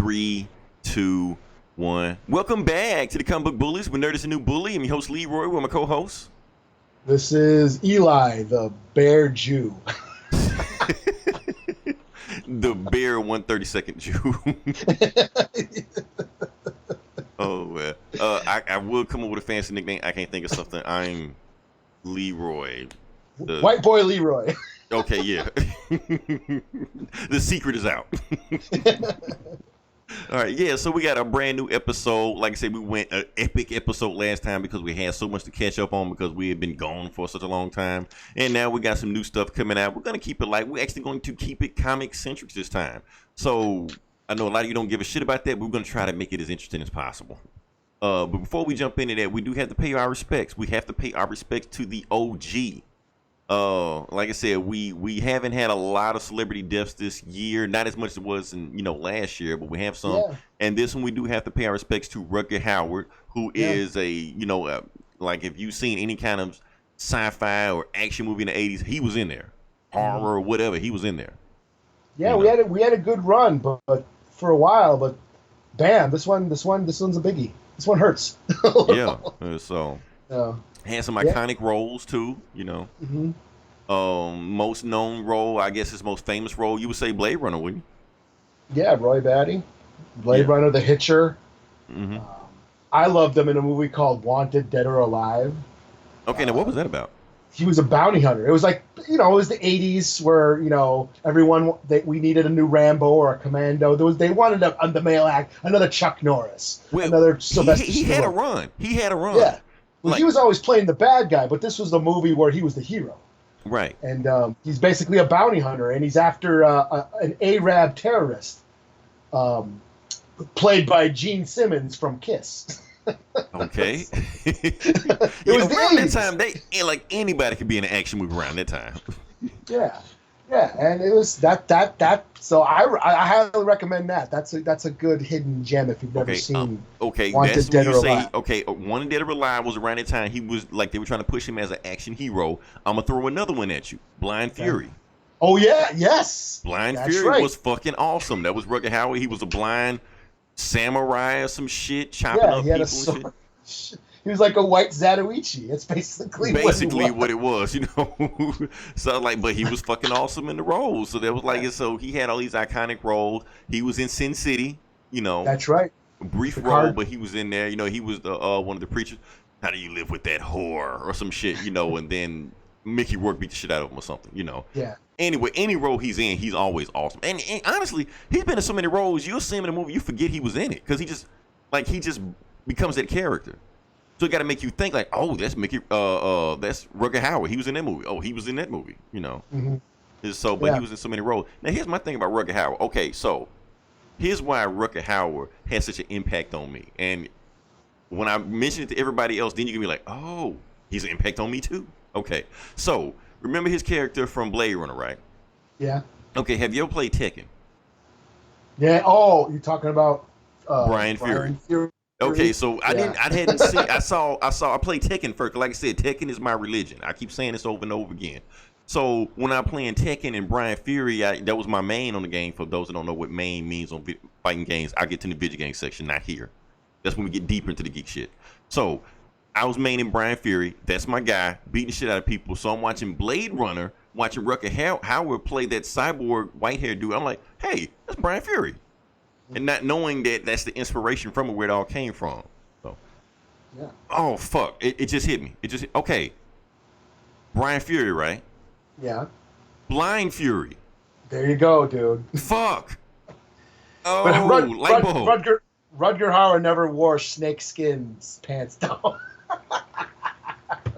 3, 2, 1. Welcome back to the Comic Book Bullies. We're Nerd is a New Bully. I'm your host, Leroy. We're my co-host. This is Eli, the Bear Jew. The Bear 132nd Jew. Oh, man. I will come up with a fancy nickname. I can't think of something. I'm Leroy. White Boy Leroy. Okay, yeah. The secret is out. All right, yeah, so we got a brand new episode. Like I said, we went an epic episode last time because we had so much to catch up on because we had been gone for such a long time. And now we got some new stuff coming out. We're going to keep it light. We're actually going to keep it comic-centric this time. So I know a lot of you don't give a shit about that, but we're going to try to make it as interesting as possible. But before we jump into that, we do have to pay our respects. We have to pay our respects to the OG. Like I said, we haven't had a lot of celebrity deaths this year, not as much as it was in last year, but we have some. Yeah. And this one we do have to pay our respects to Rutger Hauer, who is like if you've seen any kind of sci-fi or action movie in the 80s, he was in there, horror or whatever, he was in there. Yeah, we had a good run, but for a while, but bam, this one's a biggie. This one hurts. Yeah, so. Had some iconic roles too, Mm-hmm. Most known role, I guess his most famous role, you would say Blade Runner, wouldn't you? Yeah, Roy Batty, Blade Runner, The Hitcher. Mm-hmm. I loved him in a movie called Wanted, Dead or Alive. Okay, now what was that about? He was a bounty hunter. It was like, it was the 80s where, we needed a new Rambo or a Commando. They wanted the male act, another Chuck Norris, another Sylvester Stallone. He had a run. Yeah. Well, he was always playing the bad guy, but this was the movie where he was the hero. Right. And he's basically a bounty hunter, and he's after an Arab terrorist, played by Gene Simmons from Kiss. Okay. It was around that time, anybody could be in an action movie around that time. Yeah. Yeah, and it was that. So I highly recommend that. That's a good hidden gem if you've never seen. Wanted, Dead or Alive. Wanted, Dead or Alive was around that time. He was like they were trying to push him as an action hero. I'm gonna throw another one at you. Blind Fury. Oh yeah, yes. Blind Fury was fucking awesome. That was Rutger Hauer. He was a blind samurai or some shit, chopping up people and shit. He was like a white Zatoichi. That's basically what it was, So but he was fucking awesome in the roles. So there was so he had all these iconic roles. He was in Sin City, That's right. A brief role, but he was in there. He was the one of the preachers. How do you live with that whore or some shit, and then Mickey Rourke beat the shit out of him or something, Yeah. Anyway, any role he's in, he's always awesome. And honestly, he's been in so many roles. You'll see him in a movie, you forget he was in it because he just becomes that character. So it got to make you think oh, that's that's Rutger Hauer. He was in that movie. Oh, he was in that movie. Mm-hmm. But he was in so many roles. Now here's my thing about Rutger Hauer. Okay, so here's why Rutger Hauer had such an impact on me. And when I mentioned it to everybody else, then you can be like, oh, he's an impact on me too. Okay, so remember his character from Blade Runner, right? Yeah. Okay, have you ever played Tekken? Yeah. Oh, you're talking about Brian Fury. Okay, so I hadn't seen. I played Tekken first. Like I said, Tekken is my religion. I keep saying this over and over again. So when I'm playing Tekken and Brian Fury, that was my main on the game. For those that don't know what main means on fighting games, I get to the video game section, not here. That's when we get deeper into the geek shit. So I was maining Brian Fury. That's my guy, beating shit out of people. So I'm watching Blade Runner, watching Rutger Hauer play that cyborg white-haired dude. I'm like, hey, that's Brian Fury. And not knowing that that's the inspiration from it, where it all came from. So, yeah. Oh, fuck. It just hit me. Okay. Brian Fury, right? Yeah. Blind Fury. There you go, dude. Fuck. Oh, but Rutger Hauer never wore snakeskin pants down.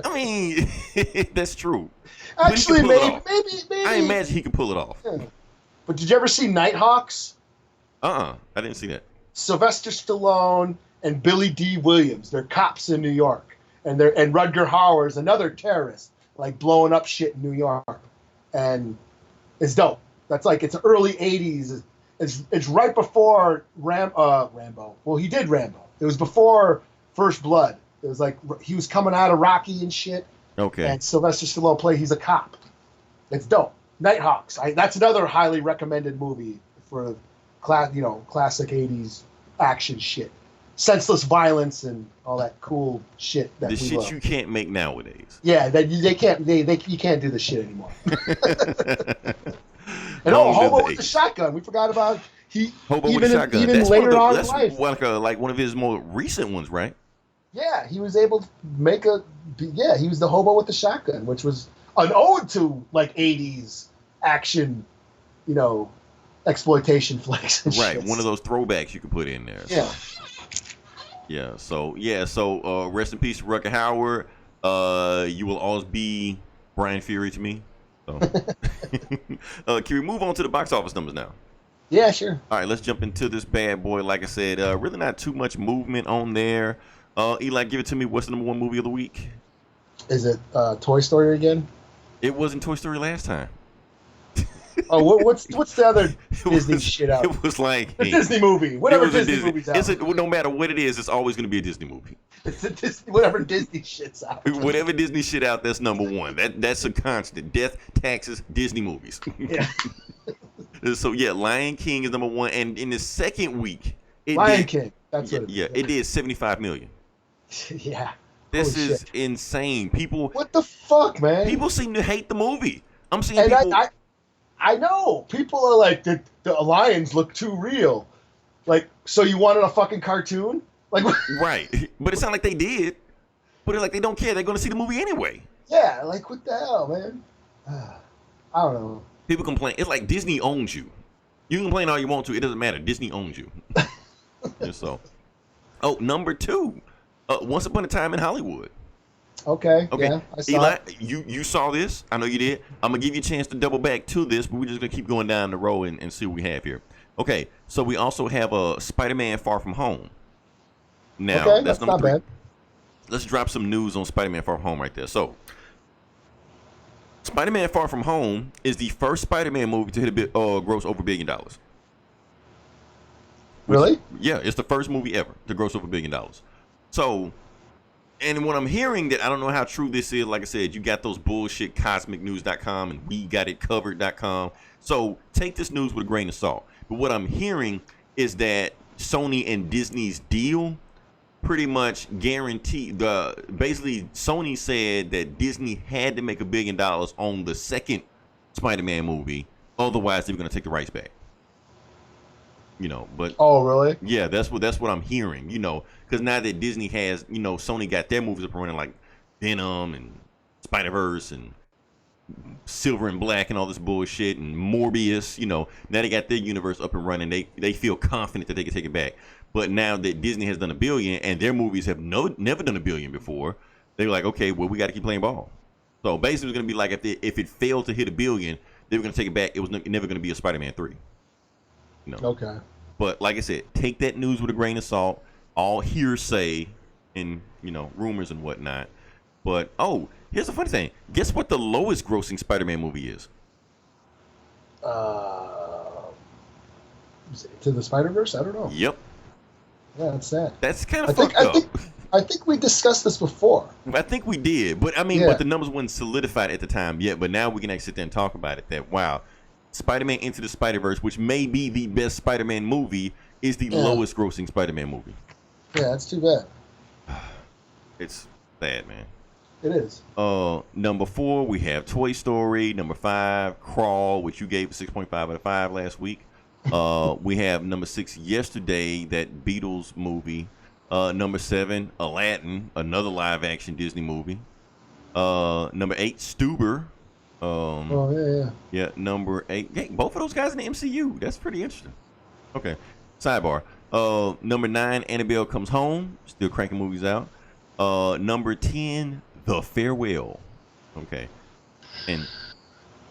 I mean, that's true. Actually, maybe. I imagine he could pull it off. Yeah. But did you ever see Nighthawks? I didn't see that. Sylvester Stallone and Billy D. Williams. They're cops in New York, and Rutger Hauer is another terrorist, blowing up shit in New York, and it's dope. That's it's early '80s. It's right before Rambo. Well, he did Rambo. It was before First Blood. It was he was coming out of Rocky and shit. Okay. And Sylvester Stallone he's a cop. It's dope. Nighthawks. That's another highly recommended movie for classic '80s action shit, senseless violence and all that cool shit that The we shit love. you can't make nowadays. Yeah, that they can't. You can't do this shit anymore. And Long live Hobo the with the 80s. shotgun. We forgot about Hobo even with a shotgun. even That's later on in that's life. like one of his more recent ones, right? Yeah, he was able to make he was the hobo with the shotgun, which was an ode to like '80s action, exploitation flicks. And Right, shits. one of those throwbacks you could put in there. Yeah. So rest in peace, Rucker Howard. You will always be Brian Fury to me. So. Can we move on to the box office numbers now? Yeah, sure. All right, let's jump into this bad boy. Like I said, really not too much movement on there. Eli, give it to me. What's the number one movie of the week? Is it Toy Story again? It wasn't Toy Story last time. Oh, what's the other Disney shit out? It was like The Disney movie, whatever Disney movie's out. No matter what it is, it's always going to be a Disney movie. It's a Disney, whatever Disney shit's out. Whatever Disney shit out, that's number one. That's a constant. Death, taxes, Disney movies. Yeah. So yeah, Lion King is number one, and in the second week, Lion King. That's yeah, what. It did 75 million. Yeah. This Holy is shit. insane. People What the fuck, man? seem to hate the movie. I'm seeing And people. I know people are like the lions look too real. Like, so you wanted a fucking cartoon? Like, Right, but it's not like they did. But it's like they don't care. They're going to see the movie anyway. yeah, like what the hell, man? I don't know. People complain. It's like Disney owns you. You can complain all you want to. It doesn't matter. Disney owns you. Just so. Oh, number two. Once Upon a Time in Hollywood. Okay. Okay. Yeah, I saw Eli, it. you saw this. I know you did. I'm going to give you a chance to double back to this, but we're just going to keep going down the road and see what we have here. Okay. So we also have Spider-Man Far From Home. Now, Okay, that's that's number not three. bad. Let's drop some news on Spider-Man Far From Home right there. So, Spider-Man Far From Home is the first Spider-Man movie to hit gross over $1 billion. Really? Yeah, it's the first movie ever to gross over $1 billion. So, and what I'm hearing, that I don't know how true this is, like I said, you got those bullshit cosmicnews.com and we got it covered.com. So take this news with a grain of salt. But what I'm hearing is that Sony and Disney's deal pretty much guaranteed basically Sony said that Disney had to make $1 billion on the second Spider-Man movie, otherwise they were going to take the rights back. But Oh, really? yeah, that's what I'm hearing. Because now that Disney has, Sony got their movies up and running, like Venom and Spider-Verse and Silver and Black and all this bullshit and Morbius. Now they got their universe up and running. They feel confident that they can take it back. But now that Disney has done $1 billion and their movies have never done $1 billion before, they're like, okay, well, we got to keep playing ball. So basically, it's going to be like if it failed to hit $1 billion, they were going to take it back. It was never going to be a Spider-Man 3. Okay. But like I said, take that news with a grain of salt. All hearsay and rumors and whatnot. But here's the funny thing. Guess what the lowest grossing Spider-Man movie is? To the Spider-Verse? I don't know. Yep. Yeah, that's sad. That's kind of fucked up. I think we discussed this before. I think we did, but I mean, Yeah. but the numbers weren't solidified at the time yet. But now we can actually sit there and talk about it. That wow, Spider-Man Into the Spider-Verse, which may be the best Spider-Man movie, is the lowest grossing Spider-Man movie. Yeah, that's too bad. It's bad, man. It is. Number 4, we have Toy Story. Number 5, Crawl, which you gave a 6.5 out of 5 last week. We have number 6, Yesterday, that Beatles movie. Number 7, Aladdin, another live action Disney movie. Number 8, Stuber. Yeah, number 8. Hey, both of those guys in the MCU. That's pretty interesting. Okay. Sidebar. Number 9, Annabelle Comes Home. Still cranking movies out. Number 10, The Farewell. Okay. And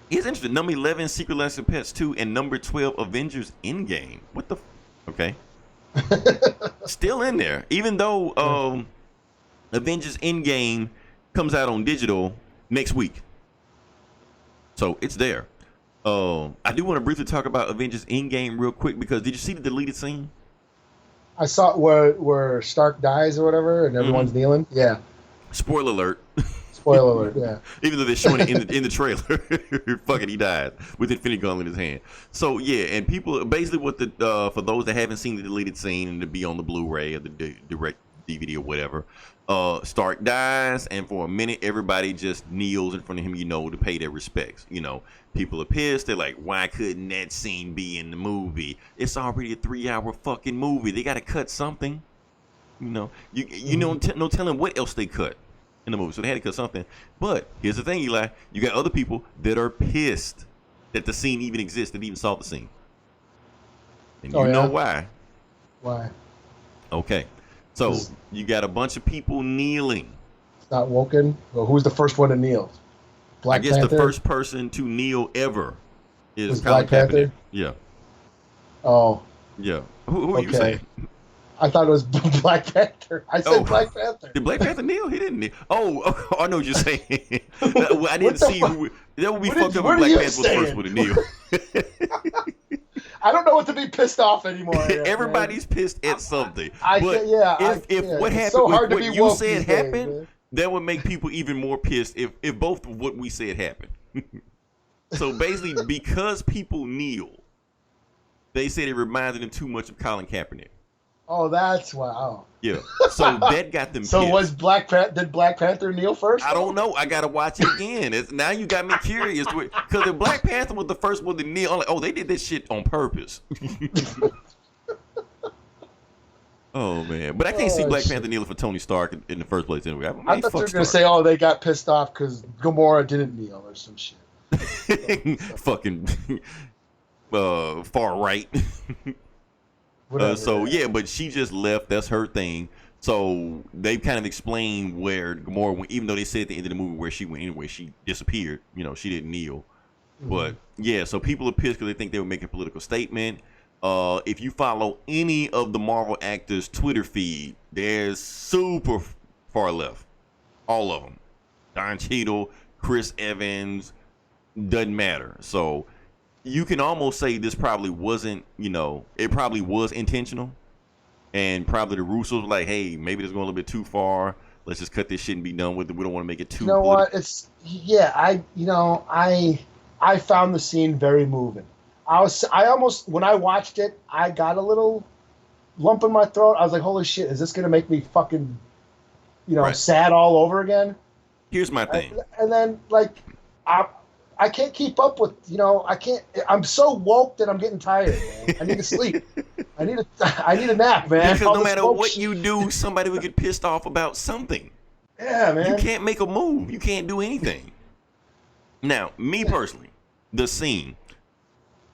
it's interesting. Number 11, Secret Life of Pets 2. And number 12, Avengers Endgame. What the okay. Still in there. Even though Avengers Endgame comes out on digital next week. So it's there. I do want to briefly talk about Avengers Endgame real quick, because did you see the deleted scene? I saw it where Stark dies or whatever, and everyone's kneeling. Yeah. Spoiler alert. Spoiler alert, yeah. Even though they're showing it in the trailer, fucking he dies with Infinity Gauntlet in his hand. So yeah, and people basically what the for those that haven't seen the deleted scene and to be on the Blu-ray or the direct DVD or whatever, Stark dies, and for a minute everybody just kneels in front of him, to pay their respects. People are pissed. They're like, why couldn't that scene be in the movie? It's already a 3-hour fucking movie. They got to cut something. No telling what else they cut in the movie. So they had to cut something. But here's the thing, Eli. You got other people that are pissed that the scene even exists, that even saw the scene. And you know why. Why? Okay. So you got a bunch of people kneeling. It's not Woken. Well, who's the first one to kneel? Black Panther? The first person to kneel ever is Black Panther. Yeah. Oh. Yeah. Who are you saying? I thought it was Black Panther. I said Black Panther. Did Black Panther kneel? He didn't kneel. Oh, I know what you're saying. I didn't see who. That would be fucked up if Black Panther was the first one to kneel. I don't know what to be pissed off anymore. Everybody's pissed at something. If what happened, so hard what to be you woke said these days, happened, man. that would make people even more pissed if both of what we said happened. So basically, because people kneel, they said it reminded them too much of Colin Kaepernick. Oh, that's wow. Yeah. So that got them So pissed. did Black Panther kneel first? I don't know. I gotta watch it again. Now you got me curious because if Black Panther was the first one to kneel, I'm like, oh, they did this shit on purpose. Oh man, but I can't see Black Panther kneeling for Tony Stark in the first place anyway. I thought you were gonna say, oh, they got pissed off because Gamora didn't kneel or some shit. Fucking far right. But she just left. That's her thing. So they kind of explained where Gamora went, even though they said at the end of the movie where she went anyway, she disappeared. She didn't kneel. Mm-hmm. But yeah, so people are pissed because they think they were making a political statement. If you follow any of the Marvel actors' Twitter feed, they're super far left. All of them. Don Cheadle, Chris Evans, doesn't matter. So you can almost say this probably wasn't, it probably was intentional. And probably the Russos were like, hey, maybe this is going a little bit too far. Let's just cut this shit and be done with it. We don't want to make it too political. I found the scene very moving. I almost, when I watched it, I got a little lump in my throat. I was like, holy shit, is this going to make me fucking, sad all over again? Here's my thing. And then, I can't keep up with, I'm so woke that I'm getting tired, man. I need to sleep. I need a nap, man. Because no matter what you do, somebody will get pissed off about something. Yeah, man. You can't make a move. You can't do anything. Now, me personally, the scene,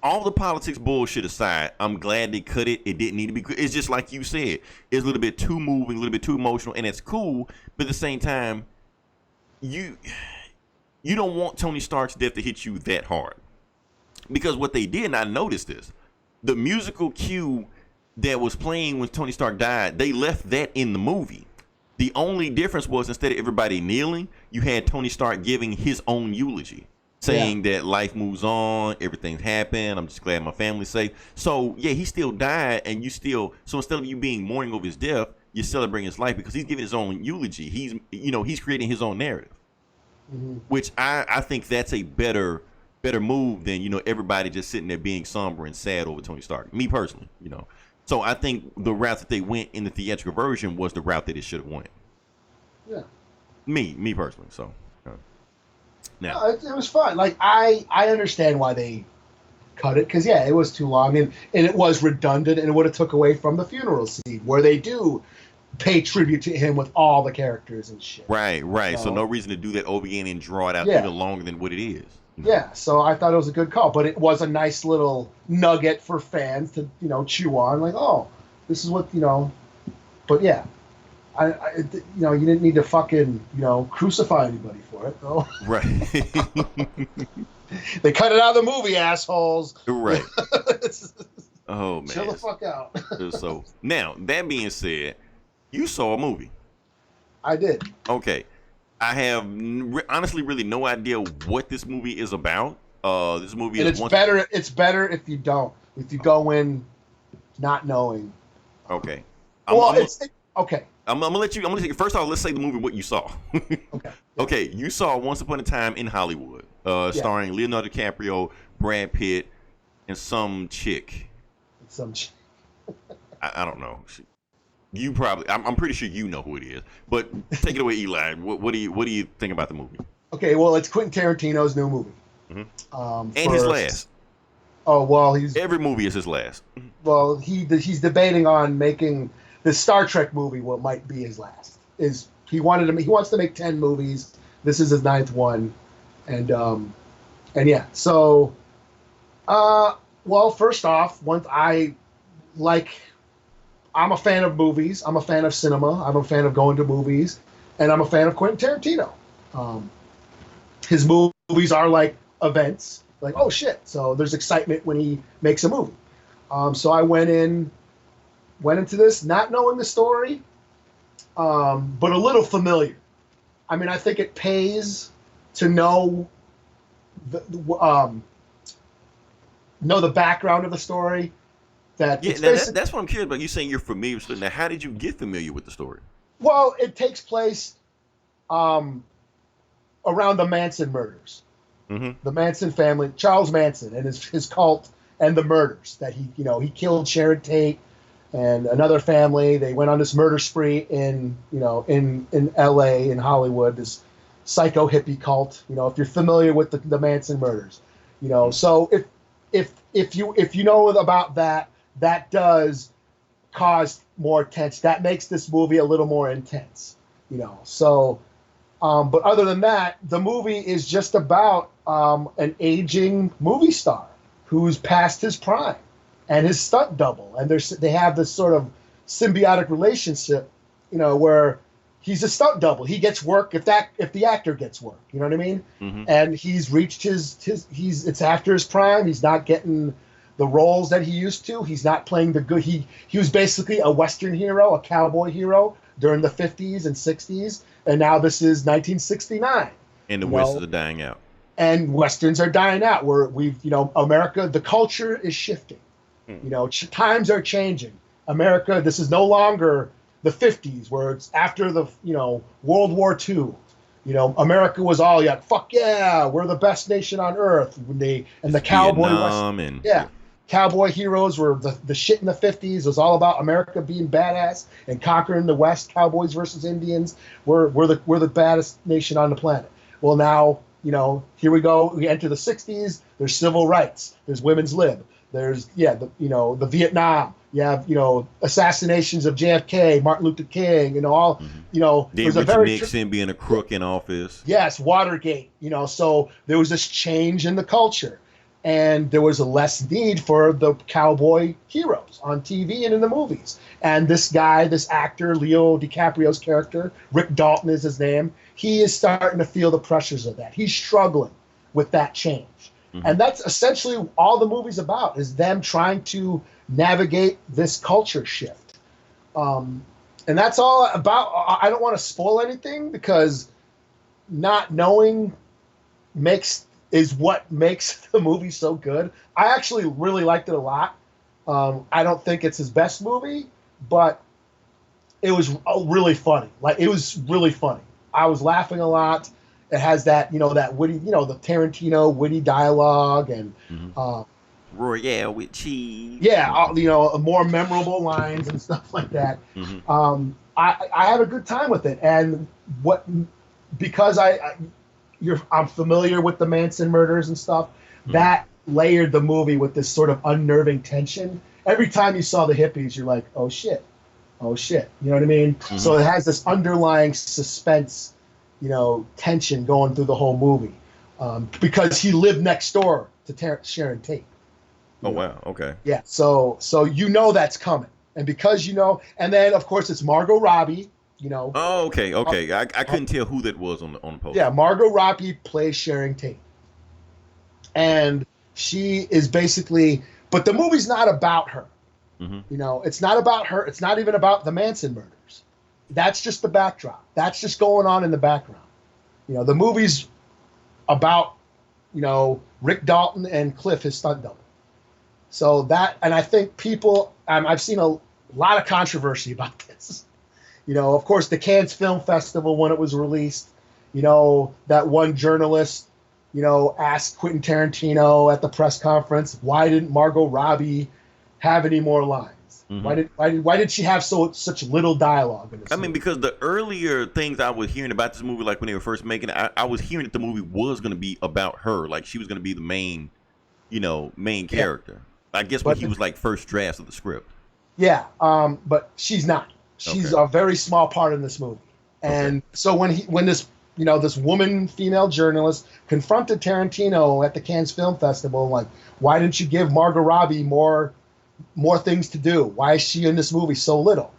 all the politics bullshit aside, I'm glad they cut it. It didn't need to be. It's just like you said. It's a little bit too moving, a little bit too emotional, and it's cool. But at the same time, you don't want Tony Stark's death to hit you that hard. Because what they did, and I noticed this, the musical cue that was playing when Tony Stark died, they left that in the movie. The only difference was instead of everybody kneeling, you had Tony Stark giving his own eulogy, saying that life moves on, everything's happened, I'm just glad my family's safe. So, yeah, he still died, and so instead of you being mourning over his death, you're celebrating his life because he's giving his own eulogy. He's creating his own narrative. Mm-hmm. Which I think that's a better move than everybody just sitting there being somber and sad over Tony Stark. Me personally, So I think the route that they went in the theatrical version was the route that it should have went. Yeah. Me personally. So now it was fun. I understand why they cut it because it was too long and it was redundant and it would have took away from the funeral scene where they do pay tribute to him with all the characters and shit. Right. So no reason to do that over again and draw it out even longer than what it is. Yeah, so I thought it was a good call, but it was a nice little nugget for fans to, chew on. Like, oh, this is what, But yeah, you didn't need to fucking, crucify anybody for it, though. Right. They cut it out of the movie, assholes. Right. Oh man. Chill the fuck out. So now that being said, you saw a movie. I did. Okay. I have honestly really no idea what this movie is about. This movie and is better. It's better if you don't. If you go in not knowing. Okay. Okay. I'm gonna let you. I'm gonna take it first off. Let's say the movie. What you saw? Okay. Okay, you saw Once Upon a Time in Hollywood, starring Leonardo DiCaprio, Brad Pitt, and some chick. I don't know. You probably. I'm pretty sure you know who it is. But take it away, Eli. What do you think about the movie? Okay, well, it's Quentin Tarantino's new movie. And his last. Oh well, every movie is his last. Well, he's debating on making the Star Trek movie what might be his last. He wants to make 10 movies. This is his 9th one, and yeah. So, well, first off, I'm a fan of movies. I'm a fan of cinema. I'm a fan of going to movies, and I'm a fan of Quentin Tarantino. His movies are like events, like, oh shit. So there's excitement when he makes a movie. So I went into this not knowing the story, but a little familiar. I mean, I think it pays to know the background of the story. That's what I'm curious about. You saying you're familiar with it. Now, how did you get familiar with the story? Well, it takes place around the Manson murders. Mm-hmm. The Manson family, Charles Manson and his cult, and the murders that he killed Sharon Tate and another family. They went on this murder spree in L.A., in Hollywood, this psycho hippie cult. If you're familiar with the Manson murders, so if you know about that, that does cause more tension. That makes this movie a little more intense, So, but other than that, the movie is just about an aging movie star who's past his prime, and his stunt double, and they have this sort of symbiotic relationship, where he's a stunt double. He gets work if the actor gets work. You know what I mean? Mm-hmm. And he's reached it's after his prime. He's not getting the roles that he used to. He's not playing the good. He was basically a Western hero, a cowboy hero during the 50s and 60s, and now this is 1969. And the Westerns are dying out. And Westerns are dying out. America, the culture is shifting. Times are changing. America, this is no longer the 50s where it's after the, World War II. America was all fuck yeah, we're the best nation on earth. The cowboy cowboy heroes were the shit in the 50s. It was all about America being badass and conquering the West. Cowboys versus Indians. We're the baddest nation on the planet. Well, now, here we go. We enter the 60s. There's civil rights. There's women's lib. There's the Vietnam. You have assassinations of JFK, Martin Luther King, all there's Richard Nixon being a crook in office. Yes, Watergate. So there was this change in the culture, and there was a less need for the cowboy heroes on TV and in the movies. And this actor, Leo DiCaprio's character, Rick Dalton is his name. He is starting to feel the pressures of that. He's struggling with that change. Mm-hmm. And that's essentially all the movie's about, is them trying to navigate this culture shift. And that's all about. I don't want to spoil anything, because not knowing is what makes the movie so good. I actually really liked it a lot. I don't think it's his best movie, but it was really funny. It was really funny. I was laughing a lot. It has that, that witty, the Tarantino witty dialogue, and Royale with cheese. Yeah, more memorable lines and stuff like that. Mm-hmm. I had a good time with it, and because I'm familiar with the Manson murders and stuff. Mm-hmm. That layered the movie with this sort of unnerving tension. Every time you saw the hippies, you're like, oh shit. You know what I mean? Mm-hmm. So it has this underlying suspense, tension going through the whole movie, because he lived next door to Sharon Tate. Oh wow, okay. Yeah, so that's coming, and because and then of course it's Margot Robbie. Oh, okay. I couldn't tell who that was on the poster. Yeah, Margot Robbie plays Sharon Tate, and she is basically. But the movie's not about her. Mm-hmm. It's not about her. It's not even about the Manson murders. That's just the backdrop. That's just going on in the background. The movie's about Rick Dalton and Cliff, his stunt double. So that, and I think people, I've seen a lot of controversy about this. You know, of course, the Cannes Film Festival when it was released. You know, that one journalist, you know, asked Quentin Tarantino at the press conference, why didn't Margot Robbie have any more lines? Mm-hmm. Why did she have such little dialogue in this movie? Because the earlier things I was hearing about this movie, like when they were first making it, I was hearing that the movie was going to be about her, like she was going to be the main, main character. I guess when he was like first drafts of the script. Yeah, but she's not. She's a very small part in this movie. And so when this female journalist confronted Tarantino at the Cannes Film Festival, like, why didn't you give Margot Robbie more things to do? Why is she in this movie so little?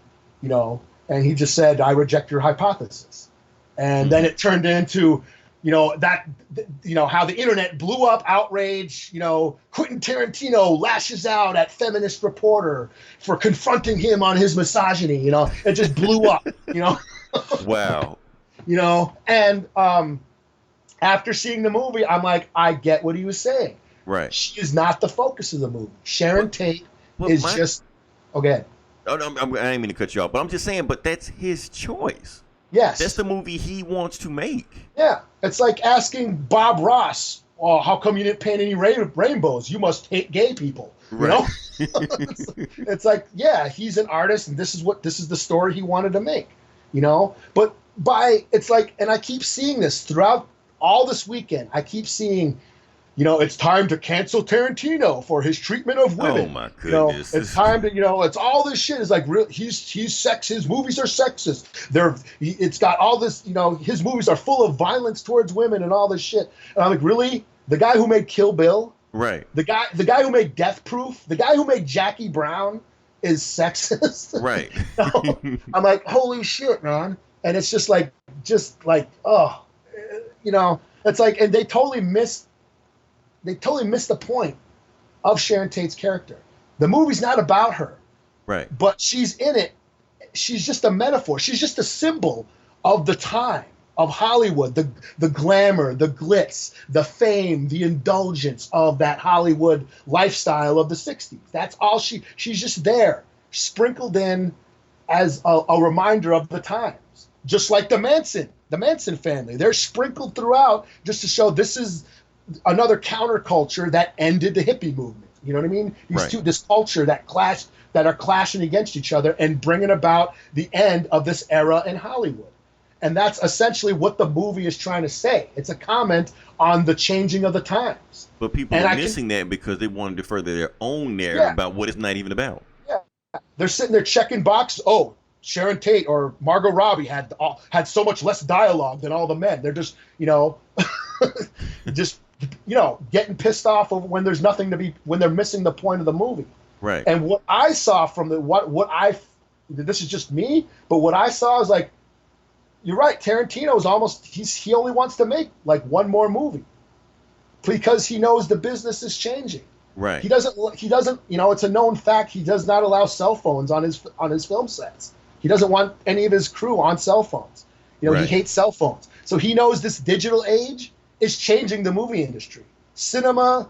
You know, and he just said, I reject your hypothesis. And then it turned into, how the internet blew up, outrage, Quentin Tarantino lashes out at feminist reporter for confronting him on his misogyny, it just blew up, Wow. And after seeing the movie, I'm like, I get what he was saying. Right. She is not the focus of the movie. Sharon Tate is just, okay. I didn't mean to cut you off, but I'm just saying, but that's his choice. Yes. That's the movie he wants to make. Yeah. It's like asking Bob Ross, oh, how come you didn't paint any rainbows? You must hate gay people. Right. It's like, yeah, he's an artist, and this is the story he wanted to make, But it's like, and I keep seeing this throughout all this weekend. I keep seeing, it's time to cancel Tarantino for his treatment of women. Oh my goodness! It's time to, it's all this shit. It's like he's sex. His movies are sexist. It's got all this. His movies are full of violence towards women and all this shit. And I'm like, really? The guy who made Kill Bill, right? The guy who made Death Proof, the guy who made Jackie Brown is sexist, right? I'm like, holy shit, man! And it's just like, oh, it's like, and they totally missed the point of Sharon Tate's character. The movie's not about her. Right. But she's in it. She's just a metaphor. She's just a symbol of the time, of Hollywood, the glamour, the glitz, the fame, the indulgence of that Hollywood lifestyle of the 60s. That's all she's just there, sprinkled in as a reminder of the times. Just like the Manson family. They're sprinkled throughout just to show this is another counterculture that ended the hippie movement. You know what I mean? This culture that are clashing against each other and bringing about the end of this era in Hollywood. And that's essentially what the movie is trying to say. It's a comment on the changing of the times. But people are missing that because they wanted to further their own narrative about what it's not even about. Yeah. They're sitting there checking boxes. Oh, Sharon Tate or Margot Robbie had so much less dialogue than all the men. They're just, getting pissed off when there's nothing when they're missing the point of the movie. Right. And what I saw from this is just me, but what I saw is like, you're right. Tarantino is he only wants to make like one more movie because he knows the business is changing. Right. He doesn't, it's a known fact. He does not allow cell phones on his film sets. He doesn't want any of his crew on cell phones. He hates cell phones. So he knows this digital age is changing the movie industry. Cinema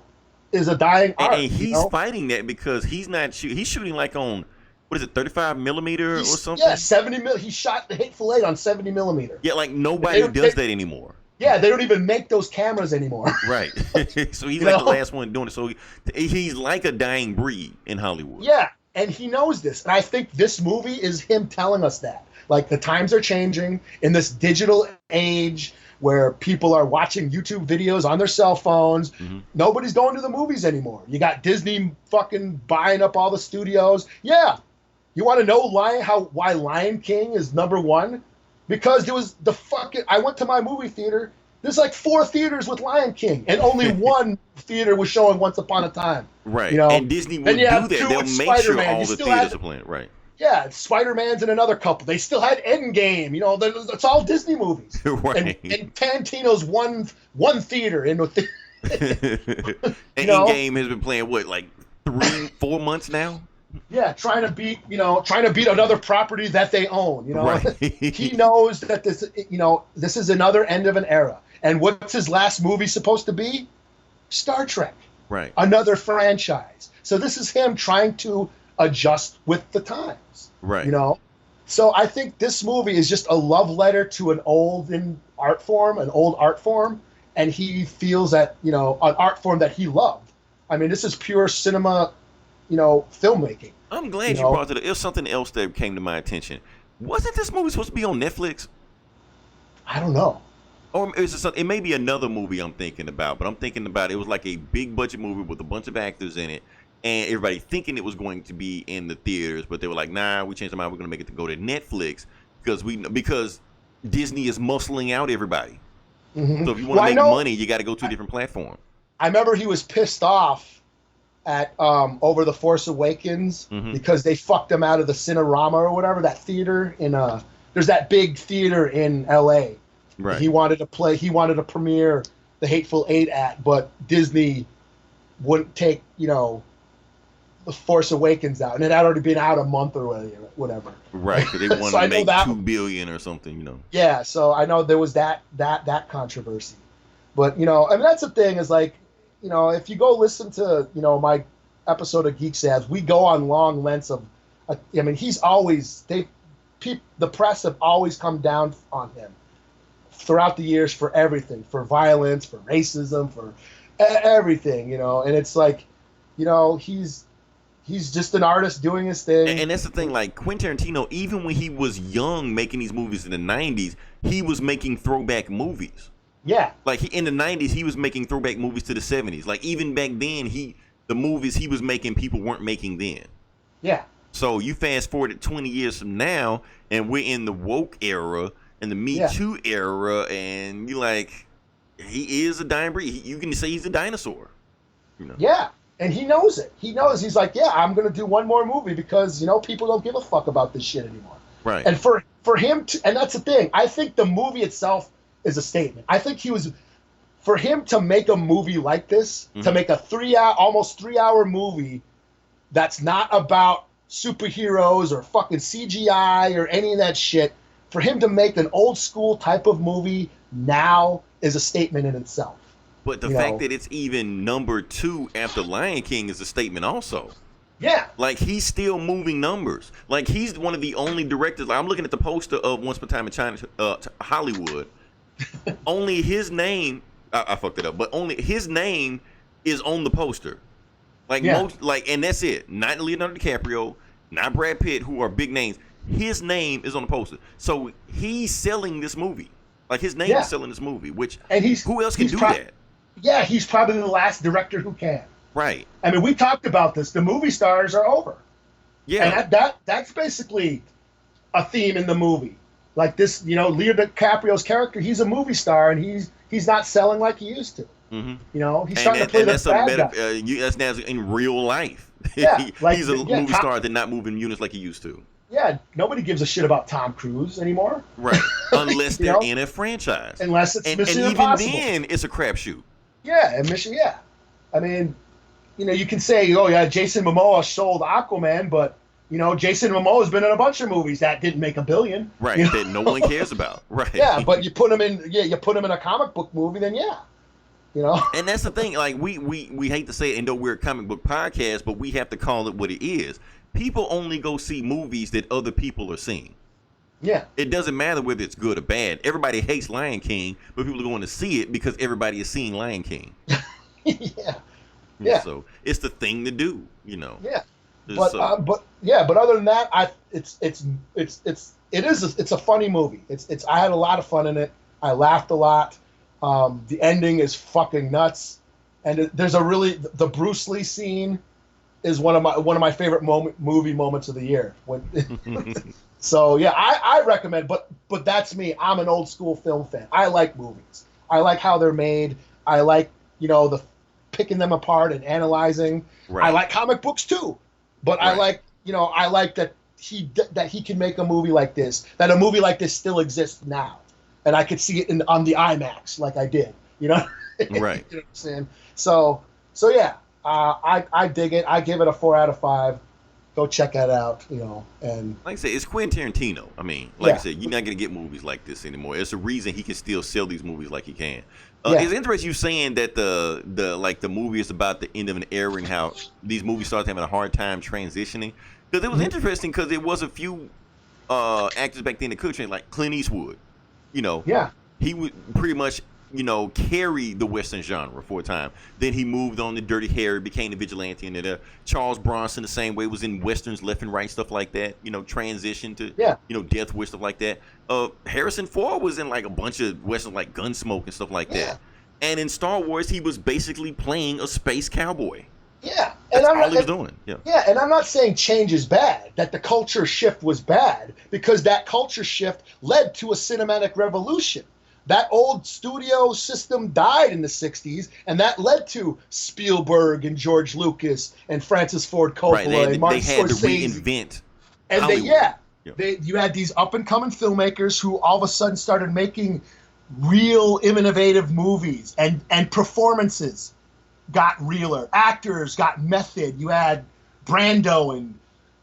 is a dying art. And he's fighting that because he's not he's shooting like on, what is it, 35 millimeter or something? Yeah, 70 mil. He shot The Hateful Eight on 70 millimeter. Yeah, like nobody does that anymore. Yeah, they don't even make those cameras anymore. Right. So he's like the last one doing it. So he's like a dying breed in Hollywood. Yeah, and he knows this. And I think this movie is him telling us that. Like, the times are changing in this digital age where people are watching YouTube videos on their cell phones. Mm-hmm. Nobody's going to the movies anymore. You got Disney fucking buying up all the studios. Yeah. You want to know why Lion King is number one? Because there was I went to my movie theater. There's like 4 theaters with Lion King, and only one theater was showing Once Upon a Time. Right. And Disney will do that. They'll make sure all the theaters are playing. Right. Yeah, Spider-Man's in another couple. They still had Endgame. It's all Disney movies. Right. And Tarantino's one theater in the Endgame has been playing what, like 3-4 months now? Yeah, trying to beat another property that they own. Right. He knows that this is another end of an era. And what's his last movie supposed to be? Star Trek. Right. Another franchise. So this is him trying to adjust with the times. Right. So I think this movie is just a love letter to an old art form, and he feels that an art form that he loved. I mean, this is pure cinema, filmmaking. I'm glad you brought it up. It was something else that came to my attention. Wasn't this movie supposed to be on Netflix? I don't know. Or it may be another movie I'm thinking about, but I'm thinking about it was like a big budget movie with a bunch of actors in it, and everybody thinking it was going to be in the theaters, but they were like, nah, we changed our mind. We're going to make it to go to Netflix because Disney is muscling out everybody. Mm-hmm. So if you want to make money, you got to go to a different platform. I remember he was pissed off at over The Force Awakens because they fucked him out of the Cinerama or whatever, that theater there's that big theater in LA. Right. He wanted to premiere the Hateful Eight at, but Disney wouldn't take, The Force Awakens out, and it had already been out a month or whatever. Right, because they wanted to make $2 billion or something, Yeah, so I know there was that controversy, but I mean that's the thing is like, if you go listen to my episode of Geek Sabs, we go on long lengths of, I mean the press have always come down on him throughout the years for everything, for violence, for racism, for everything, and it's like, he's just an artist doing his thing. And that's the thing, like Quentin Tarantino, even when he was young making these movies in the 90s, he was making throwback movies. Yeah. Like in the 90s, he was making throwback movies to the 70s. Like even back then, the movies he was making, people weren't making then. Yeah. So you fast forward it 20 years from now, and we're in the woke era and the Me Too era, and you're like, he is a dying breed. You can say he's a dinosaur. Yeah, and he knows it. He knows. He's like, yeah, I'm going to do one more movie because, people don't give a fuck about this shit anymore. Right. And for him to, and that's the thing, I think the movie itself is a statement. I think for him to make a movie like this, to make a almost 3-hour movie that's not about superheroes or fucking CGI or any of that shit, for him to make an old school type of movie now is a statement in itself. But the fact that it's even number 2 after Lion King is a statement also. Yeah. Like, he's still moving numbers. Like, he's one of the only directors. Like, I'm looking at the poster of Once Upon a Time in China, Hollywood. Only his name, I fucked it up, but only his name is on the poster. Like, and that's it. Not Leonardo DiCaprio, not Brad Pitt, who are big names. His name is on the poster. So he's selling this movie. Like, his name is selling this movie, who else can do that? Yeah, he's probably the last director who can. Right. I mean, we talked about this. The movie stars are over. Yeah. And that's basically a theme in the movie. Like this, Leonardo DiCaprio's character, he's a movie star, and he's not selling like he used to. Mm-hmm. He's starting to play the bad guy. That's now in real life. Yeah, he's a movie star that not moving units like he used to. Yeah, nobody gives a shit about Tom Cruise anymore. Right. Unless they're in a franchise. Unless it's Mission Impossible. And even then, it's a crapshoot. Yeah, and Mission, yeah. I mean, you can say, oh, yeah, Jason Momoa sold Aquaman, but, Jason Momoa's been in a bunch of movies that didn't make $1 billion. Right, that no one cares about. Right. Yeah, but you put him in a comic book movie, then yeah. And that's the thing, like, we hate to say it, and though we're a comic book podcast, but we have to call it what it is. People only go see movies that other people are seeing. Yeah. It doesn't matter whether it's good or bad. Everybody hates Lion King, but people are going to see it because everybody is seeing Lion King. Yeah. So it's the thing to do, Yeah. But other than that, it's a funny movie. I had a lot of fun in it. I laughed a lot. The ending is fucking nuts, and there's the Bruce Lee scene is one of my favorite movie moments of the year. So yeah, I recommend. But that's me. I'm an old school film fan. I like movies. I like how they're made. I like the picking them apart and analyzing. Right. I like comic books too, but right. I like that he can make a movie like this. That a movie like this still exists now, and I could see it on the IMAX like I did. Right. You know what I'm saying? So yeah. I dig it. I give it a 4 out of 5. Go check that out, and like I said, it's Quentin Tarantino. I mean, I said, you're not gonna get movies like this anymore. It's a reason he can still sell these movies like he can. It's interesting you saying that the movie is about the end of an era and how these movies start having a hard time transitioning. Because it was interesting because there was a few actors back then that could train, like Clint Eastwood. You know, Yeah. he would pretty much, carry the Western genre for a time. Then he moved on to Dirty Harry, became the vigilante, and then Charles Bronson the same way, was in westerns left and right, stuff like that. Transition to Death Wish, stuff like that. Harrison Ford was in like a bunch of westerns like Gunsmoke and stuff like that. And in Star Wars, he was basically playing a space cowboy. Yeah, That's all he was doing. Yeah, and I'm not saying change is bad, that the culture shift was bad, because that culture shift led to a cinematic revolution. That old studio system died in the 60s, and that led to Spielberg and George Lucas and Francis Ford Coppola and Martin Scorsese. They had to reinvent and Hollywood. You had these up-and-coming filmmakers who all of a sudden started making real innovative movies, and performances got realer. Actors got method. You had Brando and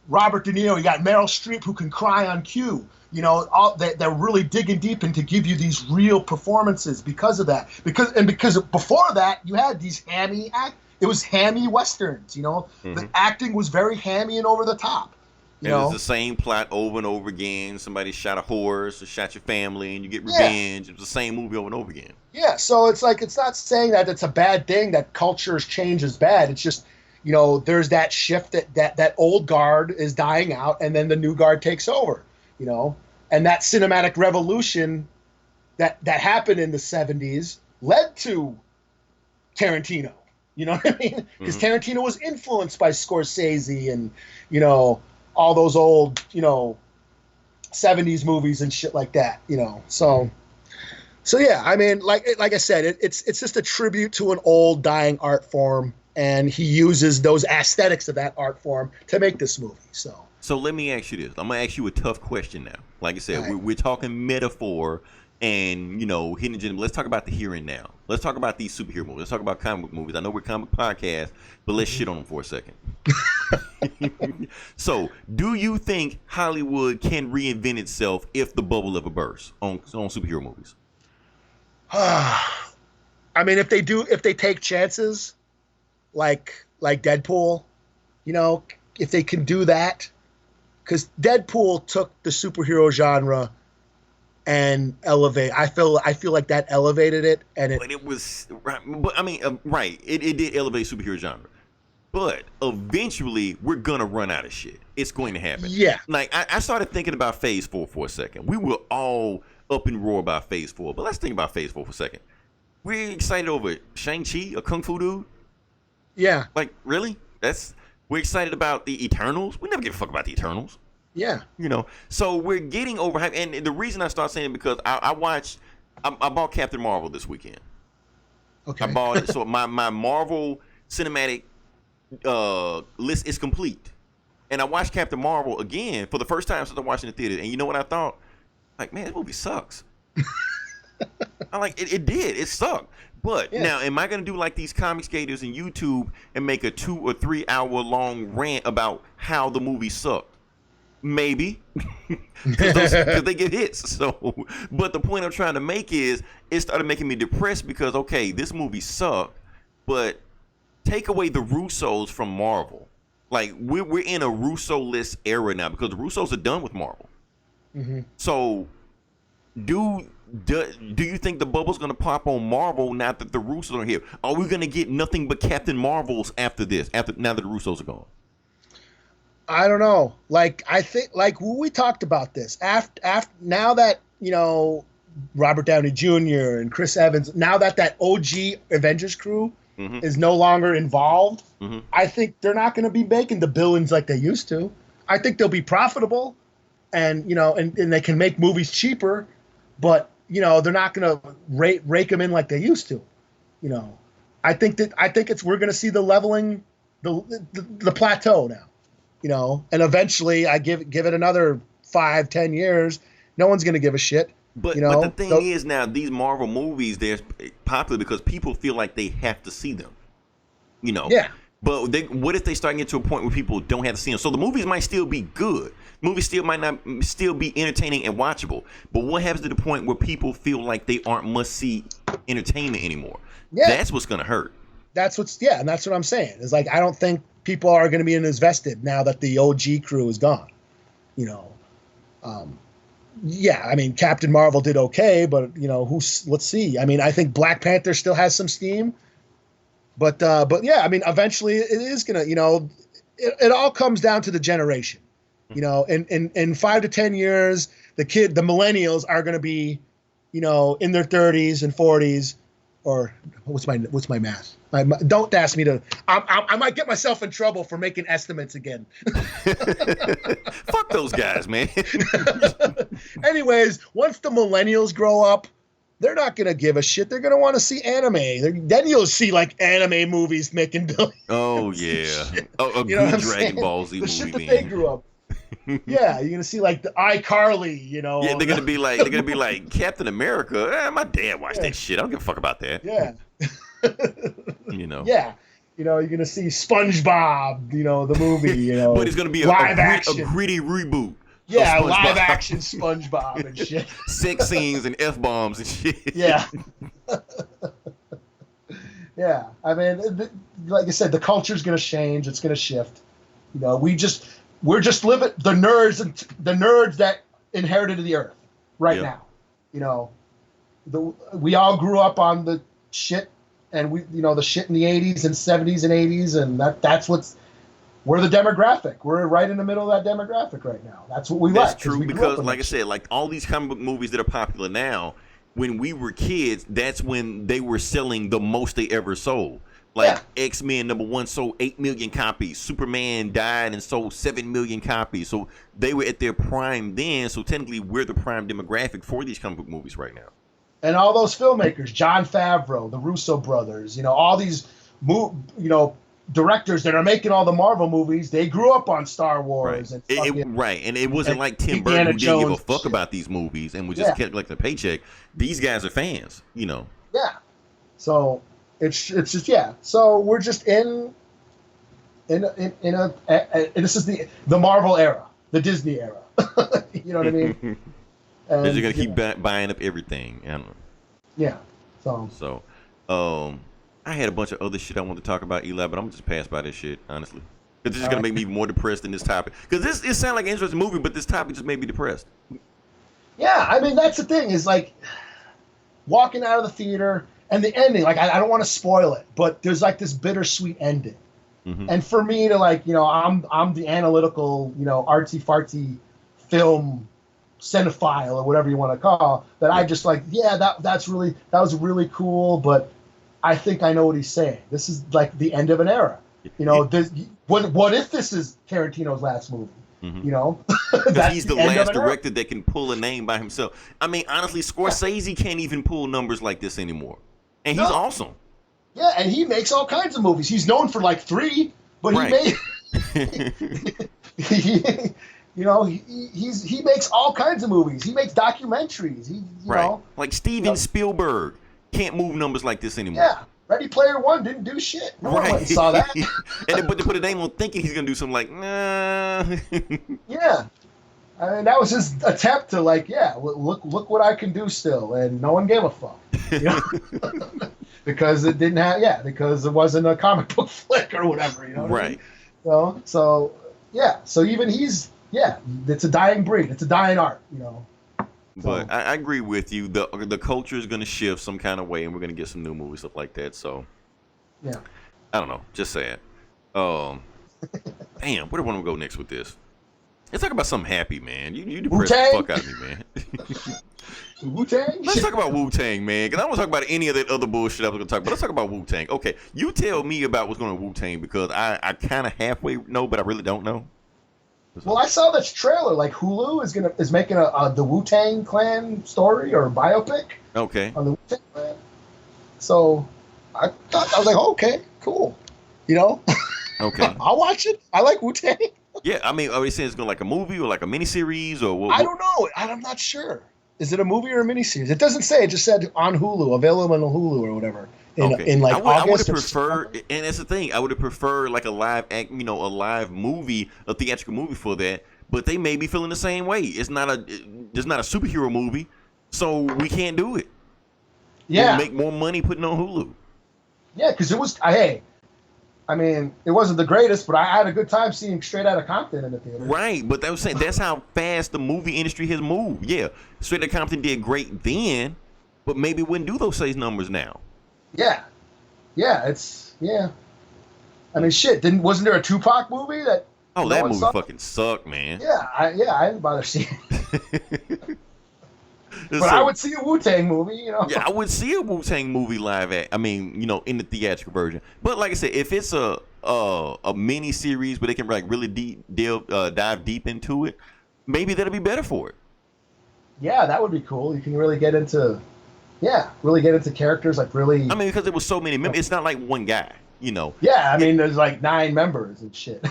Robert De Niro. You got Meryl Streep, who can cry on cue. They're really digging deep into give you these real performances because of that. Because before that, you had these it was hammy westerns. The acting was very hammy and over the top. It was the same plot over and over again. Somebody shot a horse or shot your family, and you get revenge. It was the same movie over and over again. Yeah, so it's like, it's not saying that it's a bad thing, that culture's change is bad. It's just, there's that shift that old guard is dying out, and then the new guard takes over, and that cinematic revolution that happened in the 70s led to Tarantino. You know what I mean? Because Tarantino was influenced by Scorsese and, all those old, 70s movies and shit like that, So yeah, I mean, like I said, it's just a tribute to an old dying art form, and he uses those aesthetics of that art form to make this movie. So let me ask you this. I'm gonna ask you a tough question now. Like I said, we're talking metaphor and hidden agenda. Let's talk about the here and now. Let's talk about these superhero movies. Let's talk about comic book movies. I know we're a comic podcast, but let's shit on them for a second. So, do you think Hollywood can reinvent itself if the bubble ever bursts on superhero movies? I mean, if they take chances, like Deadpool, if they can do that, because Deadpool took the superhero genre and elevate. I feel like that elevated it, and but it was right. But I mean, right? It did elevate superhero genre, but eventually we're gonna run out of shit. It's going to happen. Yeah. Like I started thinking about Phase 4 for a second. We were all up and roar about Phase 4, but let's think about Phase 4 for a second. We're excited over Shang-Chi, a kung fu dude. Yeah. Like really? We're excited about the Eternals. We never give a fuck about the Eternals. Yeah. So we're getting overhyped. And the reason I start saying it because I bought Captain Marvel this weekend. Okay. I bought it. So my Marvel cinematic list is complete. And I watched Captain Marvel again for the first time since I watched it in the theater. And you know what I thought? Like, man, this movie sucks. I like it. It did. It sucked. But now, am I going to do like these comic skaters in YouTube and make a 2 or 3 hour long rant about how the movie sucked? Maybe, because they get hits. So, but the point I'm trying to make is it started making me depressed because, okay, this movie sucked, but take away the Russos from Marvel. Like, we're in a Russo-less era now because the Russos are done with Marvel. Mm-hmm. So, do you think the bubble's going to pop on Marvel now that the Russos are here? Are we going to get nothing but Captain Marvels after this, now that the Russos are gone? I don't know. Like, I think, like, we talked about this. After now that, Robert Downey Jr. and Chris Evans, now that OG Avengers crew is no longer involved, I think they're not going to be making the billions like they used to. I think they'll be profitable and, and they can make movies cheaper, but, they're not going to rake them in like they used to. I think we're going to see the leveling, the plateau now. And eventually I give it another 5-10 years. No one's going to give a shit. But the thing is now, these Marvel movies, they're popular because people feel like they have to see them. Yeah. But what if they start getting to a point where people don't have to see them? So the movies might still be good. Movies might not still be entertaining and watchable. But what happens to the point where people feel like they aren't must-see entertainment anymore? Yeah. That's what's going to hurt. And that's what I'm saying. It's like, I don't think people are going to be invested now that the OG crew is gone. Yeah, I mean, Captain Marvel did okay, but let's see. I mean, I think Black Panther still has some steam, but yeah, I mean, eventually it is gonna, it all comes down to the generation. In 5 to 10 years, the millennials are gonna be, in their 30s and 40s, or what's my math? Don't ask me to. I might get myself in trouble for making estimates again. Fuck those guys, man. Anyways, once the millennials grow up, they're not gonna give a shit. They're gonna want to see anime. Then you'll see like anime movies making billions. Oh yeah, a good Dragon Ball Z the movie. Shit that they grew up. Yeah, you're gonna see like the iCarly. Yeah, they're gonna be like Captain America. My dad watched that shit. I don't give a fuck about that. Yeah. Yeah. You're gonna see SpongeBob. The movie. But it's gonna be a gritty reboot. Yeah, live action SpongeBob and shit. Sex scenes and F-bombs and shit. Yeah. Yeah. I mean, like I said, the culture's gonna change. It's gonna shift. We're just living the nerds that inherited the earth right now. We all grew up on the shit, and the shit in the 80s and 70s and 80s, and we're the demographic. We're right in the middle of that demographic right now. That's what we like. That's true, because like I said, like all these comic book movies that are popular now, when we were kids, that's when they were selling the most they ever sold. Like X-Men #1 sold 8 million copies. Superman died and sold 7 million copies. So they were at their prime then. So technically, we're the prime demographic for these comic book movies right now. And all those filmmakers, Jon Favreau, the Russo brothers, all these, directors that are making all the Marvel movies, they grew up on Star Wars. Right. And it wasn't like Tim Burton who didn't give a fuck about these movies and was just kept collecting a paycheck. These guys are fans, Yeah. So it's just So we're just in a this is the Marvel era, the Disney era. You know what I mean? They're gonna keep buying up everything. Yeah. So, I had a bunch of other shit I wanted to talk about, Eli, but I'm gonna just pass by this shit, honestly. Because this is gonna make me even more depressed than this topic. Because it sounds like an interesting movie, but this topic just made me depressed. Yeah, I mean, that's the thing, is like walking out of the theater and the ending. Like, I don't want to spoil it, but there's like this bittersweet ending. Mm-hmm. And for me to I'm the analytical, artsy fartsy film cinephile or whatever you want to call that. I just that was really cool, but I think I know what he's saying. This is like the end of an era. What if this is Tarantino's last movie? Because he's the last director that can pull a name by himself. I mean, honestly, Scorsese can't even pull numbers like this anymore, and he's awesome. Yeah, and he makes all kinds of movies. He's known for like 3, but he made. He makes all kinds of movies. He makes documentaries. Like Steven Spielberg can't move numbers like this anymore. Yeah. Ready Player One didn't do shit. No one saw that. But they put a name on thinking he's gonna do something like, nah. Yeah, I mean, that was his attempt to look what I can do still, and no one gave a fuck. Because it didn't have, because it wasn't a comic book flick or whatever. Right. I mean? So even he's it's a dying breed. It's a dying art. But I agree with you. The culture is going to shift some kind of way, and we're going to get some new movies, stuff like that. So, yeah, I don't know. Just sad. Damn, where do I want to go next with this? Let's talk about something happy, man. You depressed the fuck out of me, man. Wu-Tang? Let's talk about Wu-Tang, man. Because I don't want to talk about any of that other bullshit I was going to talk about. Let's talk about Wu-Tang. Okay, you tell me about what's going on with Wu-Tang, because I kind of halfway know, but I really don't know. Well, I saw this trailer. Like Hulu is making the Wu-Tang Clan story or biopic. Okay. On the Wu-Tang Clan. So I was like, okay, cool. Okay. I'll watch it. I like Wu-Tang. Yeah, I mean, are they saying it's going to like a movie or like a miniseries or what? I don't know. I'm not sure. Is it a movie or a miniseries? It doesn't say. It just said on Hulu, available on Hulu or whatever. In like August. I would have preferred, and that's the thing. I would have preferred like a live act, a live movie, a theatrical movie for that. But they may be feeling the same way. It's not a superhero movie, so we can't do it. Yeah, we'll make more money putting on Hulu. Yeah, because it was. Hey, I mean, it wasn't the greatest, but I had a good time seeing Straight Outta Compton in the theater. Right, but that was saying that's how fast the movie industry has moved. Yeah, Straight Outta Compton did great then, but maybe wouldn't do those same numbers now. Yeah, yeah. I mean, shit. Wasn't there a Tupac movie that? Oh, that movie fucking sucked, man. Yeah, I didn't bother seeing it. But So, I would see a Wu-Tang movie, you know. yeah, I would see a Wu-Tang movie live at. I mean, you know, in the theatrical version. But like I said, if it's a mini series where they can like really dive deep into it, maybe that'll be better for it. Yeah, that would be cool. You can really get into characters like really. I mean, because there was so many members. It's not like one guy, you know. Yeah, I mean, there's like 9 members and shit.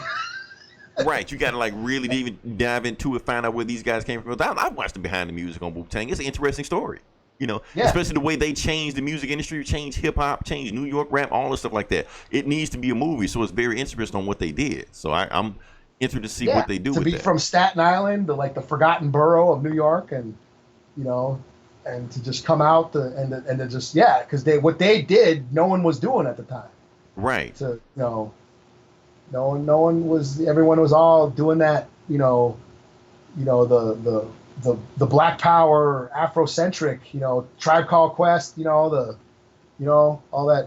Right, you got to like really dive into it, find out where these guys came from. I watched the behind the music on Wu-Tang. It's an interesting story, you know, especially the way they changed the music industry, changed hip hop, changed New York rap, all the stuff like that. It needs to be a movie, so it's very interesting on what they did. So I'm interested to see what they do. To be from Staten Island to like the forgotten borough of New York, and you know, and to just come out and to just because what they did, no one was doing at the time. Right. To No one was. Everyone was all doing that. The Black Power, Afrocentric. Tribe Called Quest. All that.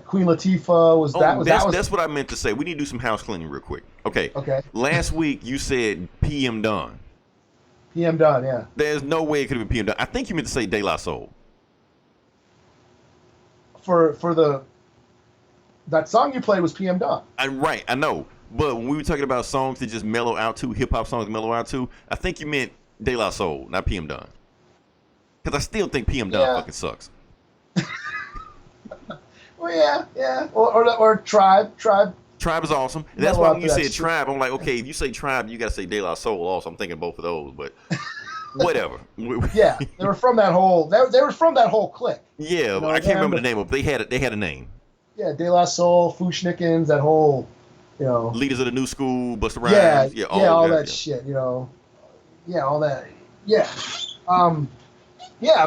Queen Latifah was that. That's what I meant to say. We need to do some house cleaning real quick. Okay. Last week you said PM Dawn. PM Dawn, yeah. There's no way it could have been PM Dawn. I think you meant to say De La Soul. That song you played was PM Dawn. Right, I know. But when we were talking about songs to just mellow out to, hip hop songs to mellow out to, I think you meant De La Soul, not PM Dawn. Because I still think PM Dawn fucking sucks. Well, yeah. Or Tribe. Tribe is awesome. And that's why when you said Tribe, I'm like, okay, if you say Tribe, you got to say De La Soul also. I'm thinking both of those, but whatever. Yeah, they were from that whole. They were from that whole clique. Yeah, I can't remember the name of it. They had a name. Yeah, De La Soul, Fushnikins, that whole. Leaders of the New School, Busta Rhymes, all that shit, all that,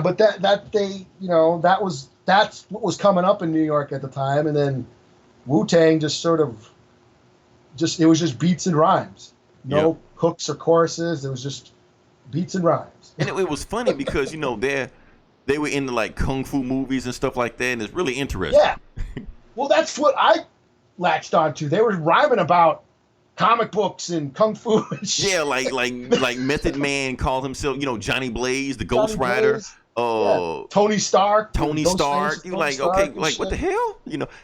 but that's what was coming up in New York at the time, and then Wu-Tang it was just beats and rhymes, no hooks or choruses, it was just beats and rhymes. And it was funny because they were into like kung fu movies and stuff like that, and it's really interesting. Yeah, well, that's what I latched onto. They were rhyming about comic books and kung fu and shit. Yeah, like Method Man called himself, Johnny Blaze, the Ghost Rider. Tony Stark. You like, okay, like what the hell?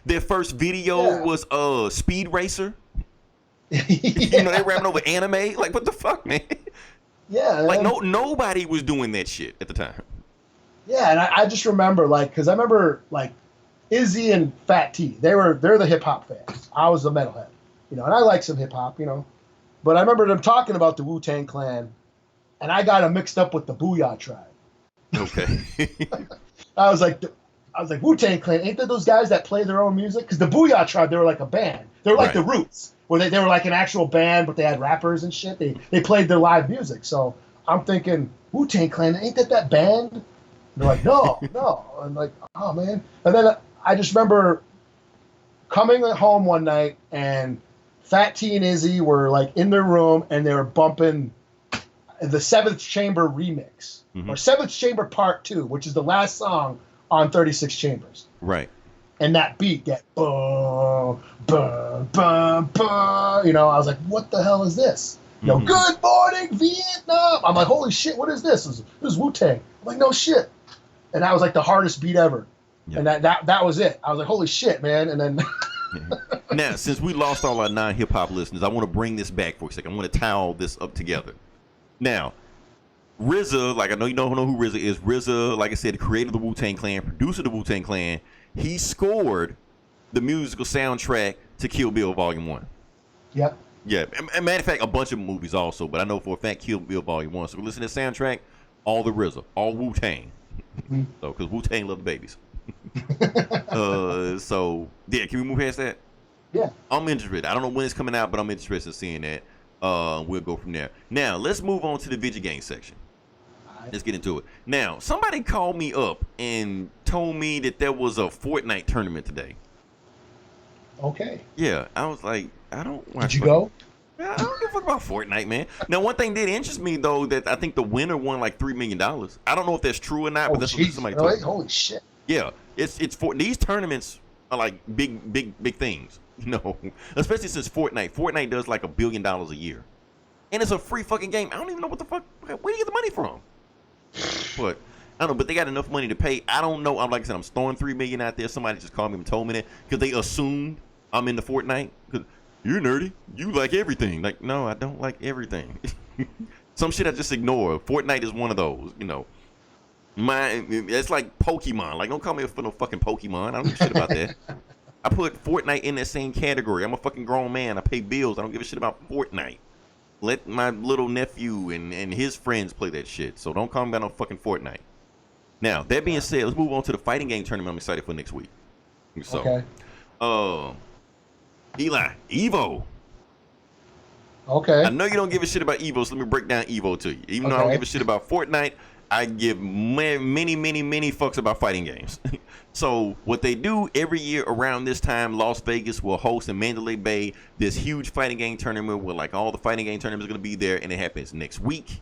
Their first video was Speed Racer. They rapping over anime. Like what the fuck, man? Yeah. Like nobody was doing that shit at the time. Yeah, and I just remember because I remember Izzy and Fat T, they're the hip hop fans. I was the metalhead, and I like some hip hop, But I remember them talking about the Wu-Tang Clan, and I got them mixed up with the Booyah Tribe. Okay. I was like, Wu-Tang Clan, ain't that those guys that play their own music? Because the Booyah Tribe, they were like a band. They were like the Roots, where they were like an actual band, but they had rappers and shit. They played their live music. So I'm thinking, Wu-Tang Clan, ain't that band? And they're like, no. I'm like, oh man. And then I just remember coming home one night and Fat T and Izzy were like in their room and they were bumping the Seventh Chamber remix or Seventh Chamber Part 2, which is the last song on 36 Chambers. Right. And that beat, that boom, boom, boom, boom. I was like, what the hell is this? Good morning, Vietnam. I'm like, holy shit, what is this? This is Wu-Tang. I'm like, no shit. And that was like the hardest beat ever. Yep. And that was it. I was like, holy shit, man. And then Now, since we lost all our non-hip hop listeners, I want to bring this back for a second. I want to tie all this up together. Now, RZA, like I know you don't know who RZA is. RZA, like I said, creator of the Wu-Tang Clan, producer of the Wu-Tang Clan. He scored the musical soundtrack to Kill Bill Volume 1. Yep. Yeah. As a matter of fact, a bunch of movies also, but I know for a fact Kill Bill Volume 1. So we listen to the soundtrack, all the RZA, all Wu-Tang. So, because Wu-Tang love the babies. So yeah, can we move past that? Yeah, I'm interested. I don't know when it's coming out, but I'm interested in seeing that. We'll go from there. Now let's move on to the video game section. Let's get into it. Now, somebody called me up and told me that there was a Fortnite tournament today. Okay. Yeah, I was like, I don't watch. Did you go? I don't give a fuck about Fortnite, man. Now, one thing did interest me though that I think the winner won like $3 million. I don't know if that's true or not, but Oh, that's what jeez. somebody told me. Holy shit. Yeah, it's for these tournaments are like big things, you know. Especially since Fortnite does like $1 billion a year, and it's a free fucking game. I don't even know what the fuck. Where do you get the money from? But I don't know. But they got enough money to pay. I don't know. I'm like I said, I'm throwing $3 million out there. Somebody just called me and told me that because they assumed I'm into Fortnite. Because you're nerdy. You like everything. Like, no, I don't like everything. Some shit I just ignore. Fortnite is one of those, you know. It's like Pokemon. Like, don't call me for no fucking Pokemon. I don't give a shit about that. I put Fortnite in that same category. I'm a fucking grown man. I pay bills. I don't give a shit about Fortnite. Let my little nephew and his friends play that shit. So don't call me about no fucking Fortnite. Now, that being said, let's move on to the fighting game tournament I'm excited for next week. So, Okay. Eli, Evo. Okay. I know you don't give a shit about Evo, so let me break down Evo to you. Even though I don't give a shit about Fortnite, I give many fucks about fighting games. So what they do every year around this time, Las Vegas will host in Mandalay Bay this huge fighting game tournament where like all the fighting game tournaments are going to be there, and it happens next week.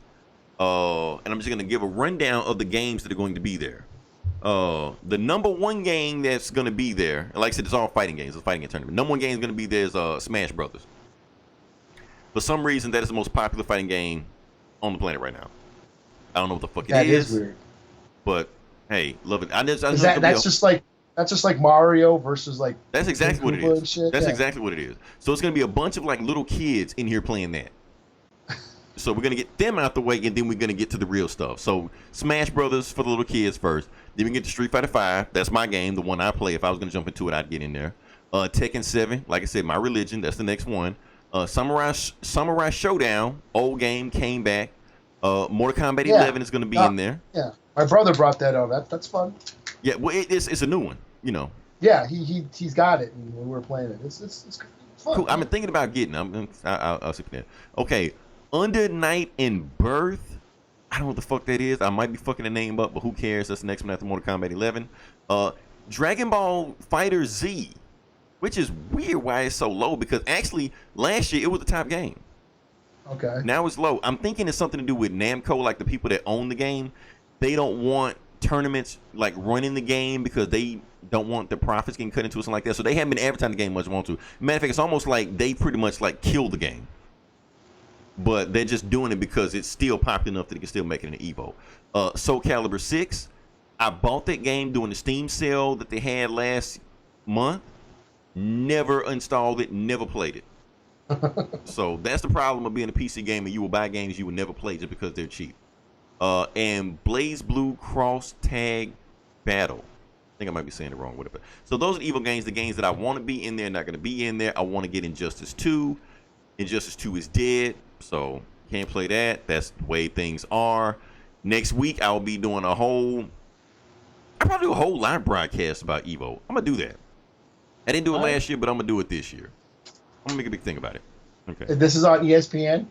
And I'm just going to give a rundown of the games that are going to be there. The number one game that's going to be there, and like I said, it's all fighting games. It's a fighting game tournament. Number one game is going to be there is Smash Brothers. For some reason, that is the most popular fighting game on the planet right now. I don't know what the fuck it is. That is weird. But hey, love it. That's just like Mario versus like. That's exactly what it is. That's yeah. exactly what it is. So it's gonna be a bunch of like little kids in here playing that. So we're gonna get them out the way, and then we're gonna get to the real stuff. So Smash Brothers for the little kids first. Then we get to Street Fighter 5. That's my game, the one I play. If I was gonna jump into it, I'd get in there. Tekken 7, like I said, my religion. That's the next one. Samurai Showdown, old game, came back. Mortal Kombat 11 is going to be in there. Yeah, my brother brought that up. That's fun. Yeah, well, it's a new one, you know. Yeah, he's got it, and we were playing it. It's fun. Cool. I've been thinking about getting. I'll see that. Okay, Under Night and Birth. I don't know what the fuck that is. I might be fucking the name up, but who cares? That's the next one after Mortal Kombat 11. Dragon Ball Fighter Z, which is weird why it's so low because actually last year it was the top game. Okay. Now it's low. I'm thinking it's something to do with Namco, like the people that own the game. They don't want tournaments like running the game because they don't want the profits getting cut into it, something like that. So they haven't been advertising the game much as they want to. Matter of fact, it's almost like they pretty much like killed the game. But they're just doing it because it's still popular enough that they can still make it an Evo. Soul Calibur 6. I bought that game during the Steam sale that they had last month. Never installed it, never played it. So that's the problem of being a PC gamer. You will buy games you will never play just because they're cheap. And Blaze Blue Cross Tag Battle. I think I might be saying it wrong. Whatever. So those are Evo games. The games that I want to be in there, not going to be in there. I want to get Injustice 2. Injustice 2 is dead, so can't play that. That's the way things are. Next week I'll be doing I'll probably do a whole live broadcast about Evo. I'm going to do that. I didn't do it last year, but I'm going to do it this year. I'm going to make a big thing about it. Okay. This is on ESPN?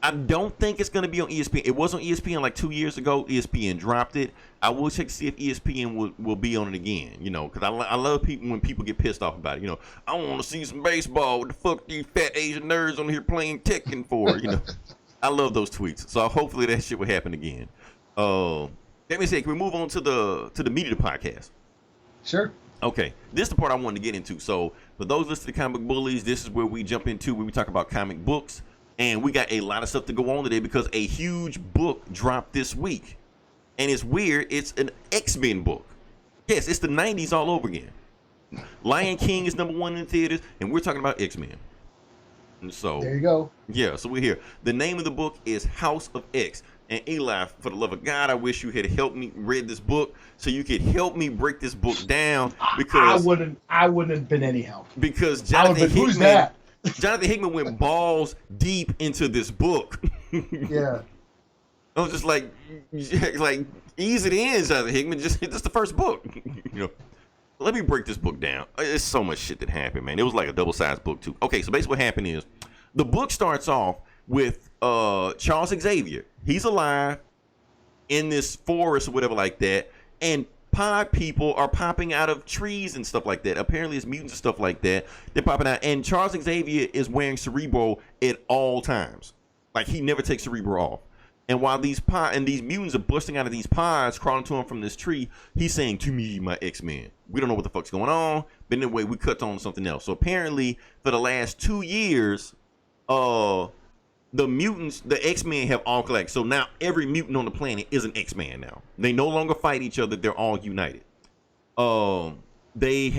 I don't think it's going to be on ESPN. It was on ESPN like 2 years ago. ESPN dropped it. I will check to see if ESPN will be on it again, you know, because I love people when people get pissed off about it. You know, I want to see some baseball. What the fuck these fat Asian nerds on here playing Tekken for? You know, I love those tweets. So hopefully that shit will happen again. Let me say, can we move on to the meat of the podcast? Sure. Okay, this is the part I wanted to get into. So for those listening to Comic Bullies, this is where we jump into when we talk about comic books. And we got a lot of stuff to go on today because a huge book dropped this week. And it's weird. It's an X-Men book. Yes, it's the 90s all over again. Lion King is #1 in the theaters, and we're talking about X-Men. And so there you go. Yeah, so we're here. The name of the book is House of X. And Eli, for the love of God, I wish you had helped me read this book so you could help me break this book down. Because I wouldn't have been any help. Because Jonathan Hickman, who's that? Jonathan Hickman went balls deep into this book. Yeah. I was just like ease it in, Jonathan Hickman. Just the first book. You know. Let me break this book down. There's so much shit that happened, man. It was like a double-sized book too. Okay, so basically what happened is the book starts off with Charles Xavier. He's alive in this forest or whatever like that, and pod people are popping out of trees and stuff like that. Apparently, it's mutants and stuff like that. They're popping out, and Charles Xavier is wearing Cerebro at all times. Like, he never takes Cerebro off. And while these mutants are busting out of these pods, crawling to him from this tree, he's saying, "To me, my X-Men." We don't know what the fuck's going on, but anyway, we cut on something else. So apparently, for the last 2 years, the mutants, the X-Men have all collected. So now every mutant on the planet is an X-Man now. They no longer fight each other. They're all united. They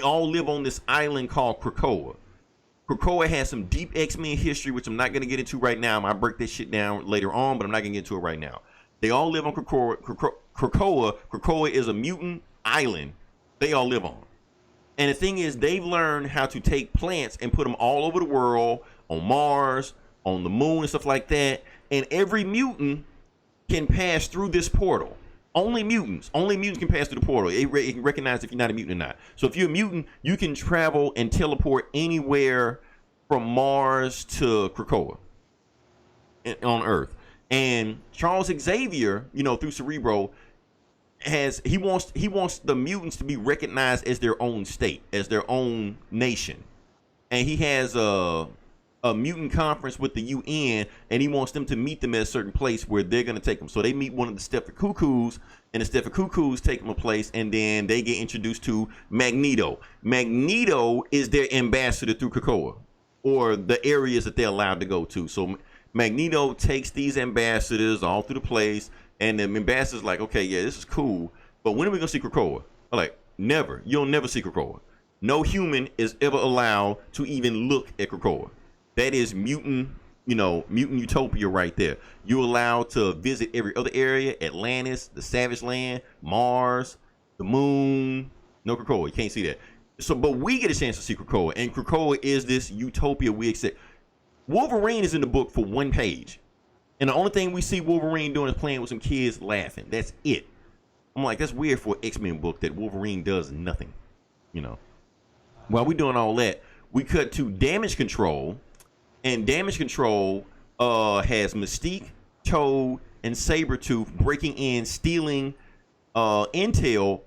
all live on this island called Krakoa. Krakoa has some deep X-Men history, which I'm not going to get into right now. I might break this shit down later on, but I'm not going to get into it right now. They all live on Krakoa. Krakoa is a mutant island they all live on. And the thing is, they've learned how to take plants and put them all over the world, on Mars, on the moon, and stuff like that. And every mutant can pass through this portal. Only mutants can pass through the portal. It can recognize if you're not a mutant or not. So if you're a mutant, you can travel and teleport anywhere from Mars to Krakoa on Earth. And Charles Xavier, through Cerebro, he wants the mutants to be recognized as their own state, as their own nation. And he has a mutant conference with the UN, and he wants them to meet them at a certain place where they're going to take them. So they meet one of the Stephen Cuckoos, and the Stephen Cuckoos take them a place, and then they get introduced to Magneto. Magneto is their ambassador through Krakoa, or the areas that they're allowed to go to. So Magneto takes these ambassadors all through the place, and the ambassador's like, okay, yeah, this is cool, but when are we going to see Krakoa? I'm like, never. You'll never see Krakoa. No human is ever allowed to even look at Krakoa. That is mutant utopia right there. You're allowed to visit every other area: Atlantis, the Savage Land, Mars, the moon. No Krakoa. You can't see that. So, but we get a chance to see Krakoa, and Krakoa is this utopia we accept. Wolverine is in the book for 1 page, and the only thing we see Wolverine doing is playing with some kids laughing. That's it. I'm like, that's weird for an X-Men book that Wolverine does nothing. While we're doing all that, we cut to Damage Control. And Damage Control has Mystique, Toad, and Sabretooth breaking in, stealing intel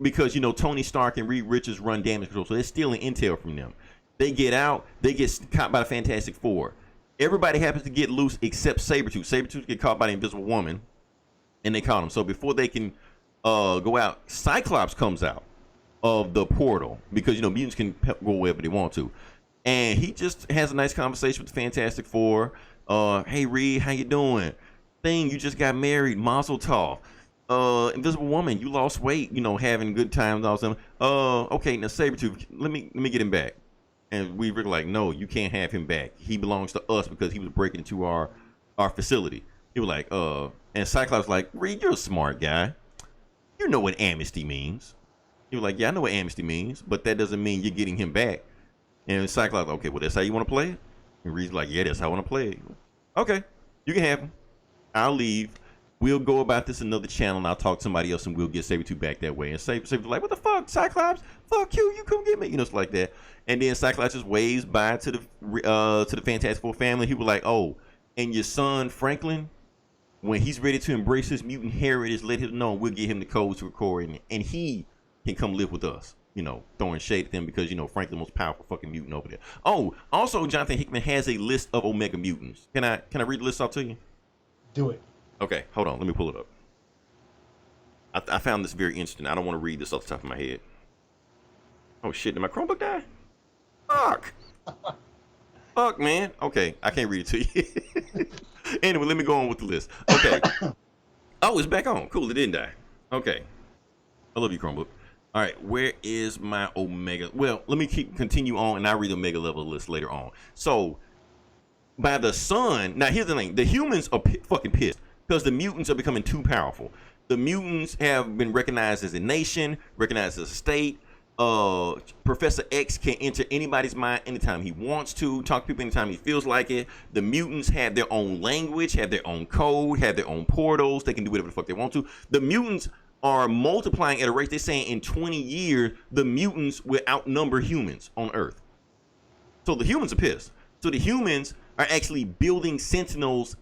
because, Tony Stark and Reed Richards run Damage Control. So they're stealing intel from them. They get out. They get caught by the Fantastic Four. Everybody happens to get loose except Sabretooth. Sabretooth get caught by the Invisible Woman, and they caught him. So before they can go out, Cyclops comes out of the portal because, mutants can go wherever they want to. And he just has a nice conversation with the Fantastic Four. Hey, Reed, how you doing? Thing, you just got married. Mazel tov. Invisible Woman, you lost weight. Having good times. All of a sudden. Okay, now Sabretooth, let me get him back. And we were like, no, you can't have him back. He belongs to us because he was breaking into our facility. He was like, and Cyclops was like, Reed, you're a smart guy. You know what amnesty means. He was like, yeah, I know what amnesty means, but that doesn't mean you're getting him back. And Cyclops, okay, well, that's how you want to play it? And Reed's like, yeah, that's how I want to play it. Okay, you can have him. I'll leave. We'll go about this another channel, and I'll talk to somebody else, and we'll get Sabretooth back that way. And Sabretooth's like, what the fuck, Cyclops? Fuck you, you come get me. It's like that. And then Cyclops just waves bye to the Fantastic Four family. He was like, oh, and your son, Franklin, when he's ready to embrace his mutant heritage, let him know, we'll get him the codes to record, and he can come live with us. Throwing shade at them because, Franklin's the most powerful fucking mutant over there. Oh, also, Jonathan Hickman has a list of Omega mutants. Can I read the list off to you? Do it. Okay, hold on. Let me pull it up. I found this very interesting. I don't want to read this off the top of my head. Oh, shit. Did my Chromebook die? Fuck. Fuck, man. Okay, I can't read it to you. Anyway, let me go on with the list. Okay. Oh, it's back on. Cool, it didn't die. Okay. I love you, Chromebook. All right, where is my Omega? Well, let me continue on, and I'll read the Omega level list later on. So, by the sun, now here's the thing. The humans are fucking pissed because the mutants are becoming too powerful. The mutants have been recognized as a nation, recognized as a state. Professor X can enter anybody's mind anytime he wants to, talk to people anytime he feels like it. The mutants have their own language, have their own code, have their own portals. They can do whatever the fuck they want to. The mutants are multiplying at a rate. They're saying in 20 years, the mutants will outnumber humans on Earth. So the humans are pissed. So the humans are actually building sentinels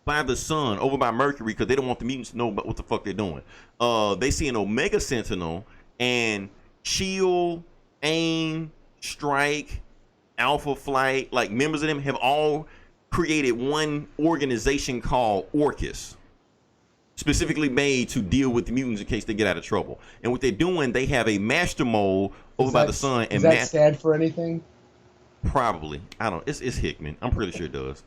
by the sun over by Mercury because they don't want the mutants to know about what the fuck they're doing. They see an Omega Sentinel and Shield, AIM, Strike, Alpha Flight, like members of them have all created one organization called Orchis, specifically made to deal with the mutants in case they get out of trouble. And what they're doing, they have a master mold over by the sun. Does that stand for anything? Probably. I don't. It's Hickman. I'm pretty sure it does.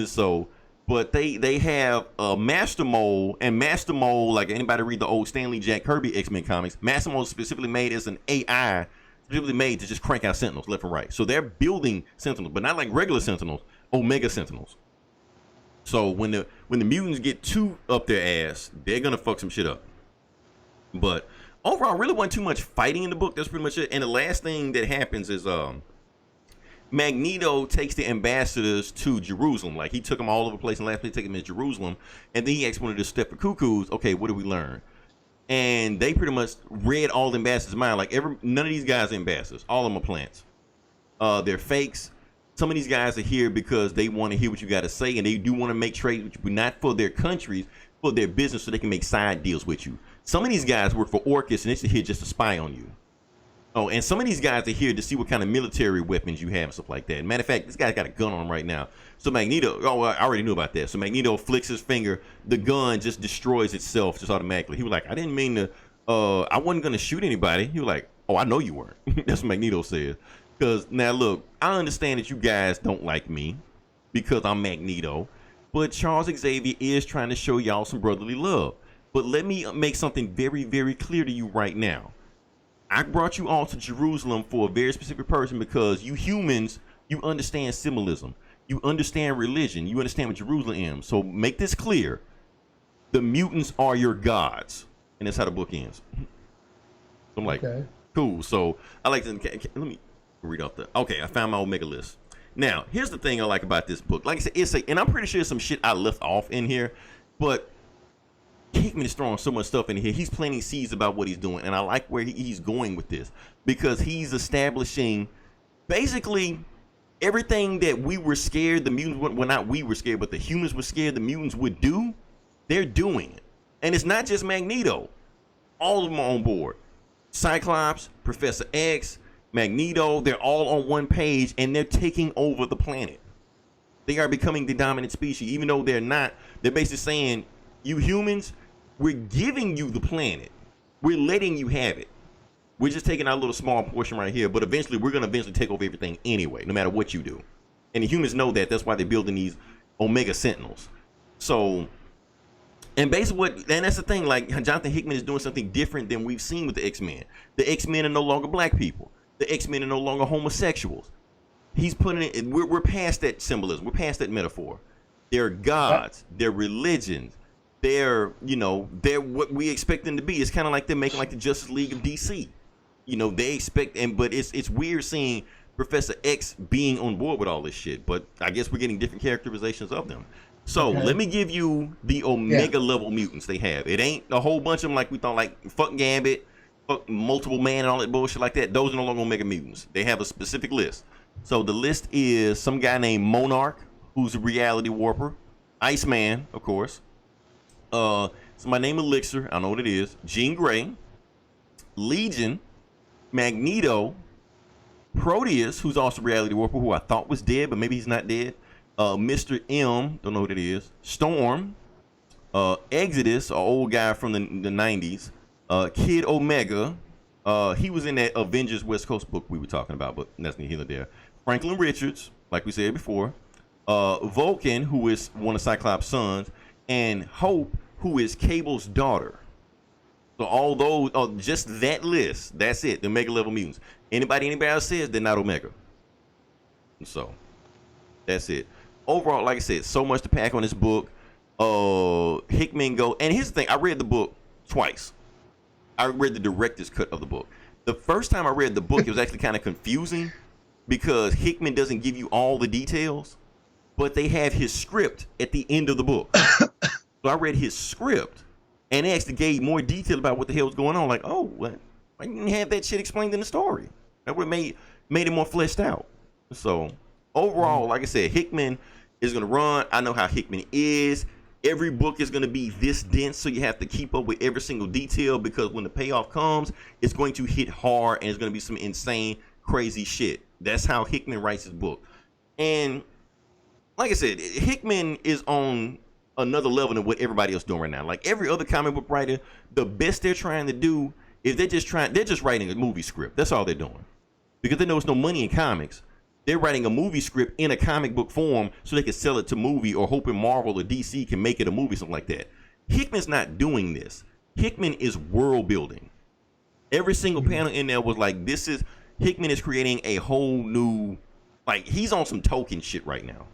So, but they have a master mold, and master mold, like anybody read the old Stan Lee Jack Kirby X-Men comics, master mold is specifically made as an AI, specifically made to just crank out Sentinels left and right. So they're building Sentinels, but not like regular Sentinels, Omega Sentinels. So when the mutants get too up their ass, they're gonna fuck some shit up. But overall, really wasn't too much fighting in the book. That's pretty much it. And the last thing that happens is Magneto takes the ambassadors to Jerusalem. Like he took them all over the place, and last place he took them to Jerusalem. And then he asked one of the Stepford Cuckoos, okay, what did we learn? And they pretty much read all the ambassadors' mind. Like none of these guys are ambassadors. All of them are plants. They're fakes. Some of these guys are here because they want to hear what you got to say, and they do want to make trades with you, but not for their countries, for their business, so they can make side deals with you. Some of these guys work for Orchis, and they're here just to spy on you. Oh, and some of these guys are here to see what kind of military weapons you have and stuff like that. Matter of fact, this guy's got a gun on him right now. So Magneto, I already knew about that. So Magneto flicks his finger. The gun just destroys itself just automatically. He was like, I didn't mean to, I wasn't going to shoot anybody. He was like, oh, I know you weren't. That's what Magneto said. Because now look, I understand that you guys don't like me because I'm Magneto, but Charles Xavier is trying to show y'all some brotherly love. But let me make something very, very clear to you right now. I brought you all to Jerusalem for a very specific person because you humans, you understand symbolism. You understand religion. You understand what Jerusalem is. So make this clear. The mutants are your gods. And that's how the book ends. So I'm like, okay. Cool. So I like to, let me read off okay, I found my Omega list. Now, here's the thing I like about this book. Like I said, and I'm pretty sure there's some shit I left off in here, but Hickman is throwing so much stuff in here. He's planting seeds about what he's doing, and I like where he's going with this because he's establishing basically everything that we were scared the mutants, well, not we were scared, but the humans were scared the mutants would do. They're doing it. And it's not just Magneto. All of them are on board. Cyclops, Professor X, Magneto, they're all on one page, and they're taking over the planet. They are becoming the dominant species, even though they're not. They're basically saying, you humans, we're giving you the planet. We're letting you have it. We're just taking our little small portion right here, but eventually we're going to take over everything anyway, no matter what you do. And the humans know that. That's why they're building these Omega Sentinels. So, and basically and that's the thing, like Jonathan Hickman is doing something different than we've seen with the X-Men. The X-Men are no longer black people. The X-Men are no longer homosexuals. He's putting it, we're past that symbolism. We're past that metaphor. They're gods. They're religions. They're what we expect them to be. It's kind of like they're making like the Justice League of DC. They expect, but it's weird seeing Professor X being on board with all this shit. But I guess we're getting different characterizations of them. So let me give you the Omega level mutants they have. It ain't a whole bunch of them like we thought, like fuck Gambit, fuck Multiple Man and all that bullshit like that. Those are no longer Omega mutants. They have a specific list. So the list is some guy named Monarch, who's a reality warper. Iceman, of course. Somebody named Elixir, I don't know what it is. Jean Grey, Legion, Magneto, Proteus, who's also a reality warper, who I thought was dead, but maybe he's not dead. Mr. M, don't know what it is. Storm, Exodus, an old guy from the 90s. Kid Omega, he was in that Avengers West Coast book we were talking about, but that's neither here nor there. Franklin Richards, like we said before. Vulcan, who is one of Cyclops' sons, and Hope, who is Cable's daughter. So all those, just that list, that's it, the Omega level mutants. Anybody else says they're not Omega. So that's it. Overall, like I said, so much to pack on this book. Hickman and here's the thing, I read the book twice. I read the director's cut of the book. The first time I read the book, it was actually kind of confusing because Hickman doesn't give you all the details, but they have his script at the end of the book. So I read his script, and it actually gave more detail about what the hell was going on. Like, oh, what? I didn't have that shit explained in the story. That would have made it more fleshed out. So overall, like I said, Hickman It's going to run. I know how Hickman is. Every book is going to be this dense, so you have to keep up with every single detail, because when the payoff comes, it's going to hit hard and it's going to be some insane, crazy shit. That's how Hickman writes his book. And like I said, Hickman is on another level than what everybody else doing right now. Like every other comic book writer, the best they're trying to do is they're just writing a movie script. That's all they're doing, because they know there's no money in comics. They're writing a movie script in a comic book form so they can sell it to movie, or hoping Marvel or DC can make it a movie, something like that. Hickman's not doing this. Hickman is world building. Every single panel in there was like, Hickman is creating a whole new, like, he's on some Tolkien shit right now.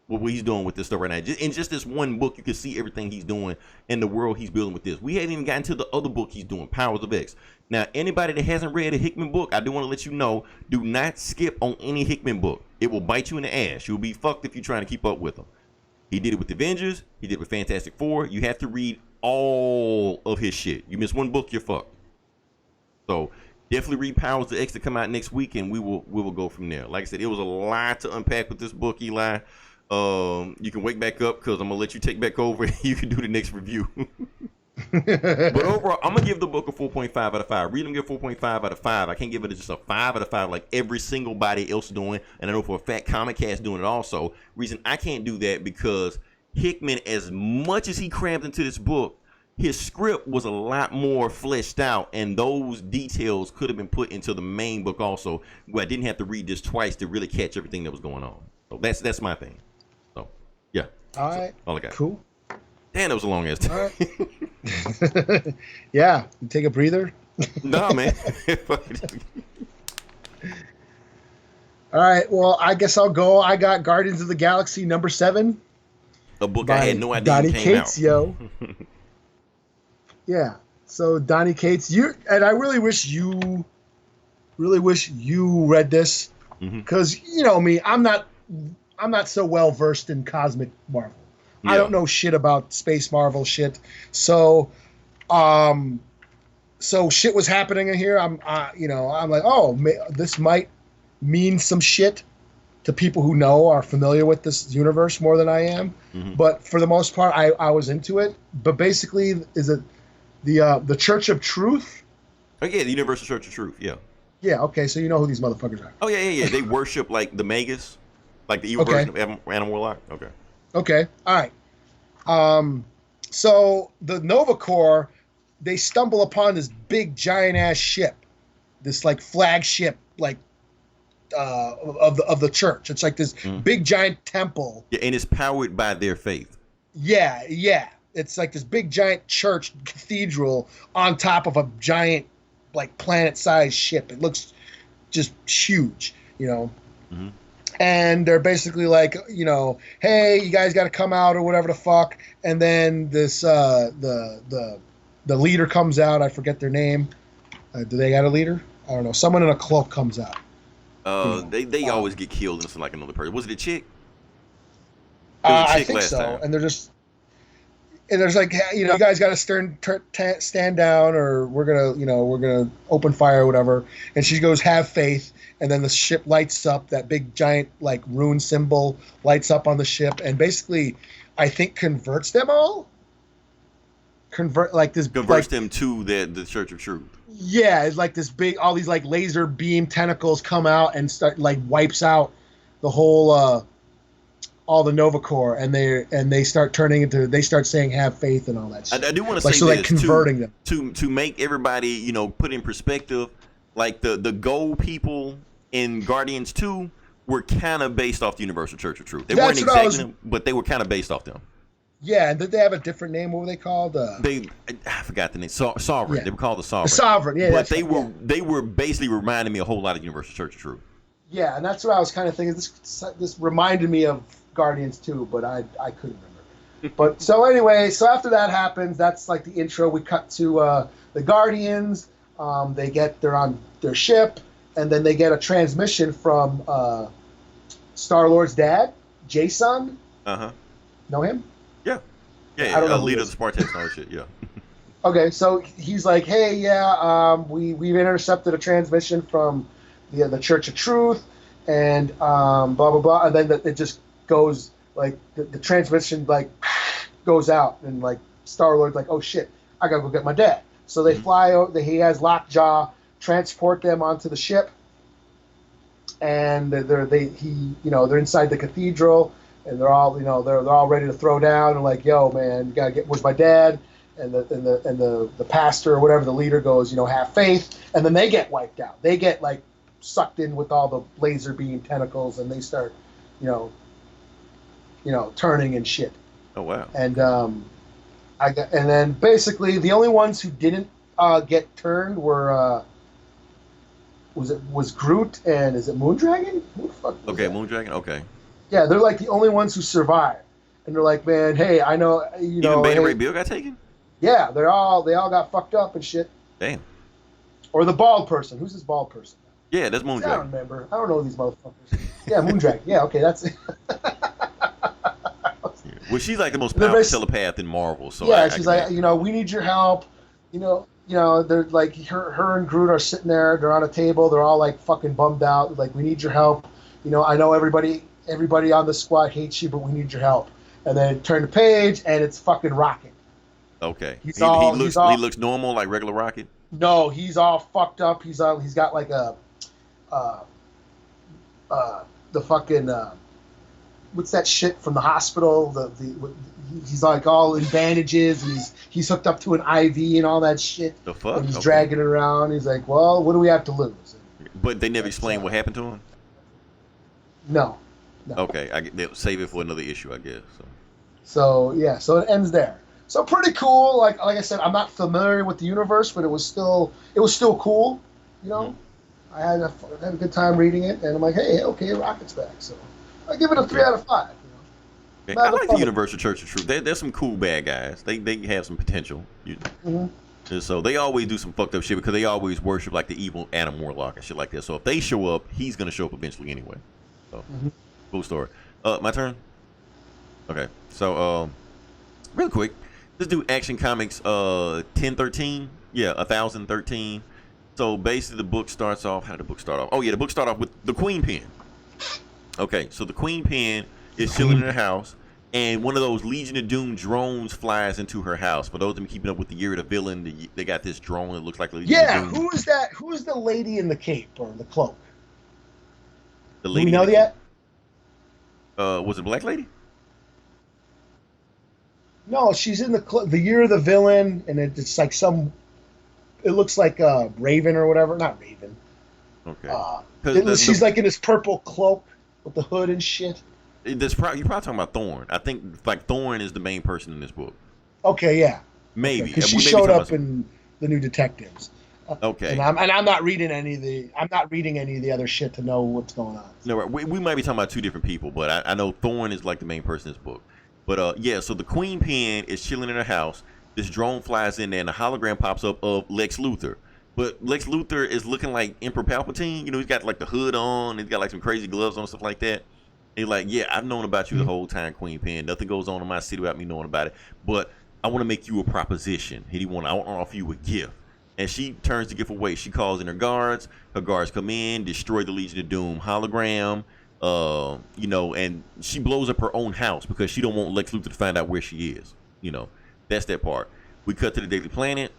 What he's doing with this stuff right now. In just this one book, you can see everything he's doing and the world he's building with this. We haven't even gotten to the other book he's doing, Powers of X. Now, anybody that hasn't read a Hickman book, I do want to let you know, do not skip on any Hickman book. It will bite you in the ass. You'll be fucked if you're trying to keep up with him. He did it with Avengers. He did it with Fantastic Four. You have to read all of his shit. You miss one book, you're fucked. So definitely read Powers of X to come out next week, and we will go from there. Like I said, it was a lot to unpack with this book, Eli. You can wake back up, because I'm gonna let you take back over and you can do the next review. But overall, I'm gonna give the book a 4.5 out of 5. Read them, give 4.5 out of 5. I can't give it just a 5 out of 5 like every single body else doing, and I know for a fact Comic Cast doing it also. Reason I can't do that, because Hickman, as much as he crammed into this book, his script was a lot more fleshed out, and those details could have been put into the main book also, where I didn't have to read this twice to really catch everything that was going on. So that's my thing. So yeah. All right. All I got. Cool. Damn, that was a long ass time. Right. Yeah. Take a breather. Nah, man. All right. Well, I guess I'll go. I got Guardians of the Galaxy #7. A book I had no idea Donny came Cates, out. Yo. Yeah. So Donny Cates, and I really wish you read this, because you know me, I'm not so well versed in cosmic Marvel. Yeah. I don't know shit about space Marvel shit. So shit was happening in here. I'm like, oh, this might mean some shit to people who are familiar with this universe more than I am. But for the most part, I was into it. But basically, is it the Church of Truth? Oh yeah, the Universal Church of Truth. Yeah. Yeah. Okay. So you know who these motherfuckers are. Oh yeah. They worship like the Magus, like the evil version of Adam Warlock. Okay. Okay. All right. So the Nova Corps, they stumble upon this big giant ass ship, this like flagship, like of the church. It's like this big giant temple. Yeah, and it's powered by their faith. Yeah. It's like this big giant church cathedral on top of a giant, like planet-sized ship. It looks just huge, you know. And they're basically like, you know, hey, you guys got to come out or whatever the fuck. And then this the leader comes out. I forget their name. Do they got a leader? I don't know. Someone in a cloak comes out. They always get killed in something like another person. Was it a chick? I think so. Time. And they're just, and there's like, you know, you guys got to stand down, or we're gonna open fire or whatever. And she goes, have faith. And then the ship lights up. That big giant like rune symbol lights up on the ship, and basically, I think converts them all. Converts them to the Church of Truth. Yeah, it's like this big, all these like laser beam tentacles come out and start like wipes out the whole all the Nova Corps, and they start turning into, they start saying have faith and all that shit. I do want to like, say so this, like converting them to make everybody, you know, put in perspective. Like the gold people in Guardians 2 were kind of based off the Universal Church of Truth. They weren't exactly them, but they were kind of based off them. Yeah, and did they have a different name? What were they called? I forgot the name. Sovereign. Yeah. They were called the Sovereign. The Sovereign, yeah. But they were basically reminding me a whole lot of the Universal Church of Truth. Yeah, and that's what I was kind of thinking. This reminded me of Guardians 2, but I couldn't remember. But so anyway, so after that happens, that's like the intro. We cut to the Guardians. They're on their ship, and then they get a transmission from Star-Lord's dad, Jason. Know him? Yeah, leader of the Spartans and all that shit, yeah. Okay, so he's like, hey, we've intercepted a transmission from the Church of Truth, and blah, blah, blah, and then it just goes like the transmission like goes out, and like Star-Lord's like, oh shit, I gotta go get my dad. So they fly out. He has Lockjaw transport them onto the ship, and they're inside the cathedral, and they're all they're all ready to throw down, and like, yo man, you gotta get, where's my dad? And the pastor or whatever, the leader goes, have faith, and then they get wiped out. They get like sucked in with all the laser beam tentacles, and they start turning and shit. Oh wow. And and then basically the only ones who didn't get turned were was Groot, and is it Moondragon? Who the fuck was that? Moondragon. Okay. Yeah, they're like the only ones who survived, and they're like, man, hey, I know, Even Beta Ray Bill got taken. Yeah, they all got fucked up and shit. Damn. Or the bald person. Who's this bald person? Yeah, that's Moondragon. I don't remember. I don't know these motherfuckers. Yeah, Moondragon. Yeah, okay, that's it. Well, she's like the most powerful telepath in Marvel. So yeah, she's like, we need your help. They're like her and Groot are sitting there. They're on a table. They're all like fucking bummed out. Like, we need your help. I know everybody on the squad hates you, but we need your help. And then turn the page, and it's fucking Rocket. Okay. He looks normal, like regular Rocket. No, he's all fucked up. He's got like the fucking what's that shit from the hospital? He's like all in bandages. And he's hooked up to an IV and all that shit. The fuck? And he's dragging it around. He's like, well, what do we have to lose? But they never explain what happened to him. No. Okay, they'll save it for another issue, I guess. So it ends there. So pretty cool. Like I said, I'm not familiar with the universe, but it was still cool. Mm-hmm. I had a good time reading it, and I'm like, hey, okay, Rocket's back. So I give it a 3 out of 5. Okay. I like the Universal Church of Truth. There's some cool bad guys. They have some potential. Mm-hmm. And so they always do some fucked up shit because they always worship like the evil Adam Warlock and shit like that. So if they show up, he's gonna show up eventually anyway. So cool story. My turn. Okay, so real quick. Let's do Action Comics 1013. Yeah, 1013. So basically the book starts off. How did the book start off? Oh yeah, the book started off with the Queen Pen. Okay, so the Queen Pen is chilling in her house, and one of those Legion of Doom drones flies into her house. For those of them keeping up with the Year of the Villain, they got this drone that looks like Legion of Doom. Who is that? Who is the lady in the cape or the cloak? The lady. Do we know yet? Was it Black Lady? No, she's in the Year of the Villain, and it's like it looks like Raven or whatever. Not Raven. Okay. She's like in this purple cloak with the hood and shit. You're probably talking about Thorn. I think like Thorn is the main person in this book. Okay, yeah. Maybe. Because she showed up in the New Detectives. Okay. And I'm not reading any of the other shit to know what's going on. No, we might be talking about two different people, but I know Thorn is like the main person in this book. But yeah, so the Queen Pen is chilling in her house. This drone flies in there, and a hologram pops up of Lex Luthor. But Lex Luthor is looking like Emperor Palpatine. He's got like the hood on. He's got like some crazy gloves on, stuff like that. And he's like, yeah, I've known about you the whole time, Queen Pen. Nothing goes on in my city without me knowing about it. But I want to make you a proposition. I want to offer you a gift. And she turns the gift away. She calls in her guards. Her guards come in, destroy the Legion of Doom hologram. And she blows up her own house because she don't want Lex Luthor to find out where she is. That's that part. We cut to the Daily Planet.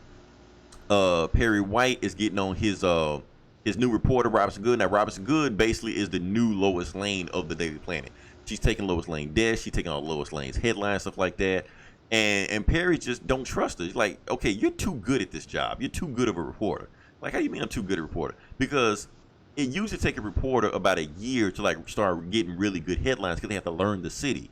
Perry White is getting on his new reporter, Robinson Good. Now, Robinson Good basically is the new Lois Lane of the Daily Planet. She's taking Lois Lane desk. She's taking all Lois Lane's headlines, stuff like that. And Perry just don't trust her. He's like, okay, you're too good at this job. You're too good of a reporter. Like, how do you mean I'm too good a reporter? Because it usually take a reporter about a year to like start getting really good headlines because they have to learn the city.